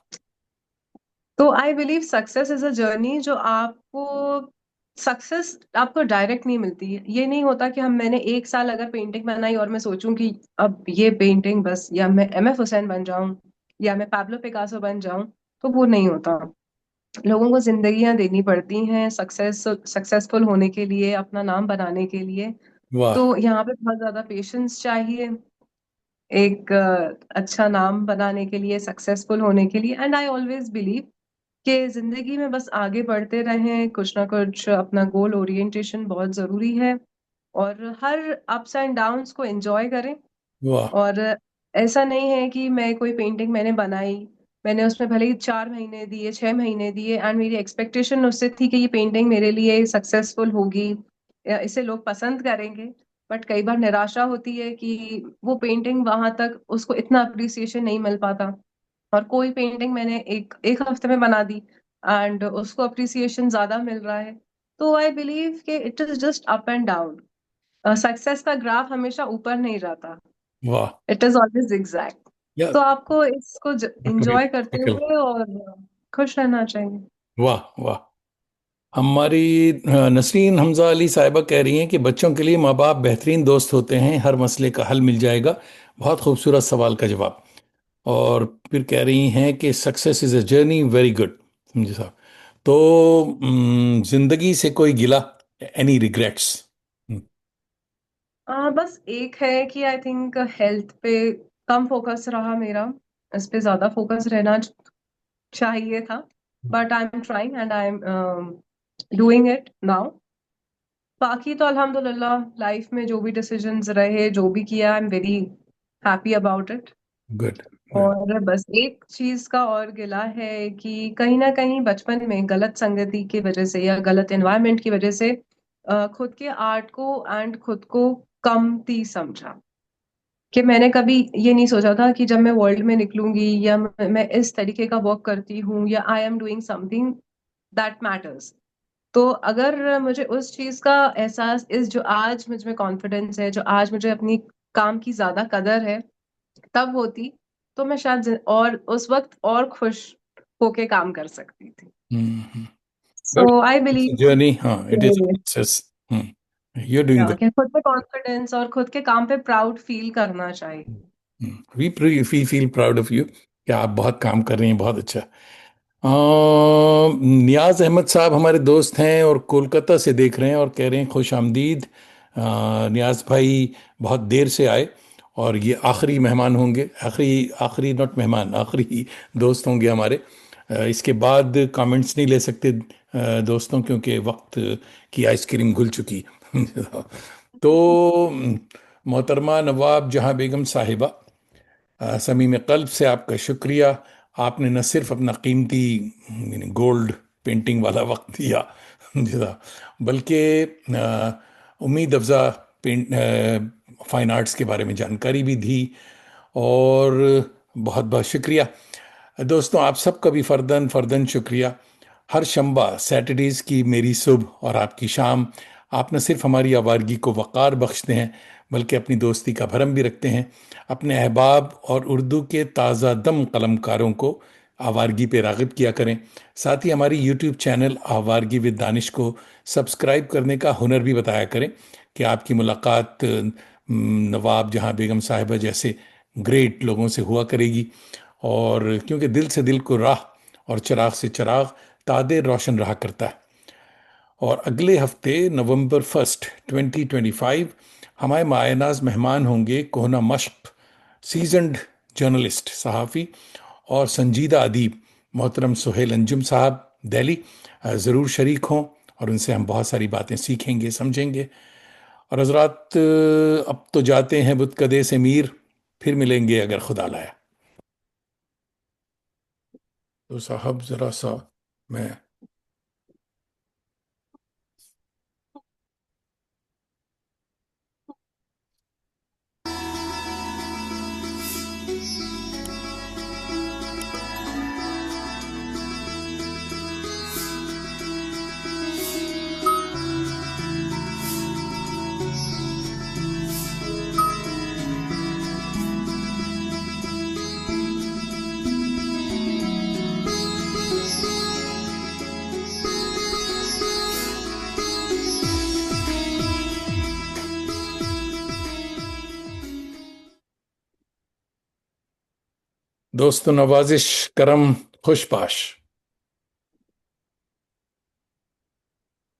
तो I believe success is a journey. जो आपको सक्सेस आपको डायरेक्ट नहीं मिलती है। ये नहीं होता कि हम मैंने एक साल अगर पेंटिंग बनाई और मैं सोचूं कि अब ये पेंटिंग बस, या मैं एम एफ हुसैन बन जाऊं या मैं पैब्लो पिकासो बन जाऊं, तो वो नहीं होता। लोगों को जिंदगियां देनी पड़ती हैं सक्सेसफुल होने के लिए, अपना नाम बनाने के लिए। वाह। तो यहाँ पे बहुत ज्यादा पेशेंस चाहिए, एक अच्छा नाम बनाने के लिए, सक्सेसफुल होने के लिए। एंड आई ऑलवेज बिलीव कि जिंदगी में बस आगे बढ़ते रहें, कुछ ना कुछ अपना गोल ओरिएंटेशन बहुत जरूरी है। और हर अप्स एंड डाउन्स को एंजॉय करें। वाह। और ऐसा नहीं है कि मैं कोई पेंटिंग मैंने बनाई, मैंने उसमें भले ही 4 महीने दिए, 6 महीने दिए, एंड मेरी एक्सपेक्टेशन उससे थी कि ये पेंटिंग मेरे लिए सक्सेसफुल होगी या इसे लोग पसंद करेंगे। बट कई बार निराशा होती है कि वो पेंटिंग वहां तक उसको इतना अप्रिसिएशन नहीं मिल पाता। और कोई पेंटिंग मैंने एक एक हफ्ते में बना दी एंड उसको अप्रिसिएशन ज्यादा मिल रहा है। तो आई बिलीव कि it is just up and down. Success का ग्राफ हमेशा ऊपर नहीं जाता, वाह। It is always exact. या तो आपको इसको बिल्कुल। एंजॉय करते हुए और खुश रहना चाहिए। वाह। वाह। हमारी नसरीन हमजा अली साहिबा कह रही हैं कि बच्चों के लिए माँ बाप बेहतरीन दोस्त होते हैं, हर मसले का हल मिल जाएगा। बहुत खूबसूरत सवाल का जवाब। और फिर कह रही हैं कि success is a journey, very good जी साहब। तो जिंदगी से कोई गिला, एनी रिग्रेट्स? बस एक है कि आई थिंक हेल्थ पे कम फोकस रहा मेरा, इस पे ज्यादा फोकस रहना चाहिए था। But I am trying and I am doing it now. बाकी तो अल्हम्दुलिल्लाह लाइफ में जो भी डिसीजंस रहे, जो भी किया, I am very happy about it. Good. Good. और बस एक चीज का और गिला है कि कहीं ना कहीं बचपन में गलत संगति की वजह से या गलत एनवायरनमेंट की वजह से खुद के आर्ट को एंड खुद को कमती समझा। कि मैंने कभी ये नहीं सोचा था कि जब मैं वर्ल्ड में निकलूंगी या मैं इस तरीके का वर्क करती हूँ या I am doing something that matters. तो अगर मुझे उस चीज का एहसास, इस जो आज मुझ में कॉन्फिडेंस है, जो आज मुझे अपनी काम की ज्यादा कदर है, तब होती, तो मैं शायद और उस वक्त और खुश होके काम कर सकती थी। So but I it's believe journey, हाँ, it is success. You doing good. कि खुद पे कॉन्फिडेंस और खुद के काम पे प्राउड फील करना चाहिए। We feel proud of you कि आप बहुत काम कर रही हैं, बहुत अच्छा। नियाज अहमद साहब हमारे दोस्त हैं और कोलकाता से देख रहे हैं और कह रहे हैं खुश आमदीद। नियाज भाई बहुत देर से आए और ये आखिरी मेहमान होंगे, आखिरी आखिरी नॉट मेहमान, आखिरी दोस्त होंगे हमारे। इसके बाद कमेंट्स नहीं ले सकते दोस्तों, क्योंकि वक्त की आइसक्रीम घुल चुकी। तो मोहतरमा नवाब जहां बेगम साहिबा, समीम कल्ब से आपका शुक्रिया। आपने न सिर्फ अपना कीमती गोल्ड पेंटिंग वाला वक्त दिया जरा, बल्कि उम्मीद अफजा पेंट फाइन आर्ट्स के बारे में जानकारी भी दी। और बहुत बहुत शुक्रिया दोस्तों, आप सबका भी फर्दन फर्दन शुक्रिया। हर शंबा सैटरडेज की मेरी सुबह और आपकी शाम, आप न सिर्फ हमारी आवारगी को वक़ार बख्शते हैं, बल्कि अपनी दोस्ती का भरम भी रखते हैं। अपने अहबाब और उर्दू के ताज़ा दम कलमकारों को आवारगी पे राग़िब किया करें। साथ ही हमारी यूट्यूब चैनल आवारगी विद दानिश को सब्सक्राइब करने का हुनर भी बताया करें, कि आपकी मुलाकात नवाब जहां बेगम साहिबा जैसे ग्रेट लोगों से हुआ करेगी। और क्योंकि दिल से दिल को राह और चिराग से चिराग तादेर रोशन रहा करता है। और अगले हफ्ते नवंबर 1 2025 हमारे मायनाज मेहमान होंगे कोहना मश्क सीजन्ड जर्नलिस्ट सहाफ़ी और संजीदा अदीब मोहतरम सुहेल अंजुम साहब दिल्ली। ज़रूर शरीक हों और उनसे हम बहुत सारी बातें सीखेंगे समझेंगे। और हजरात, अब तो जाते हैं बुतकदे से मीर, फिर मिलेंगे अगर खुदा लाया। तो साहब ज़रा सा मैं दोस्तों नवाजिश करम खुशबाश।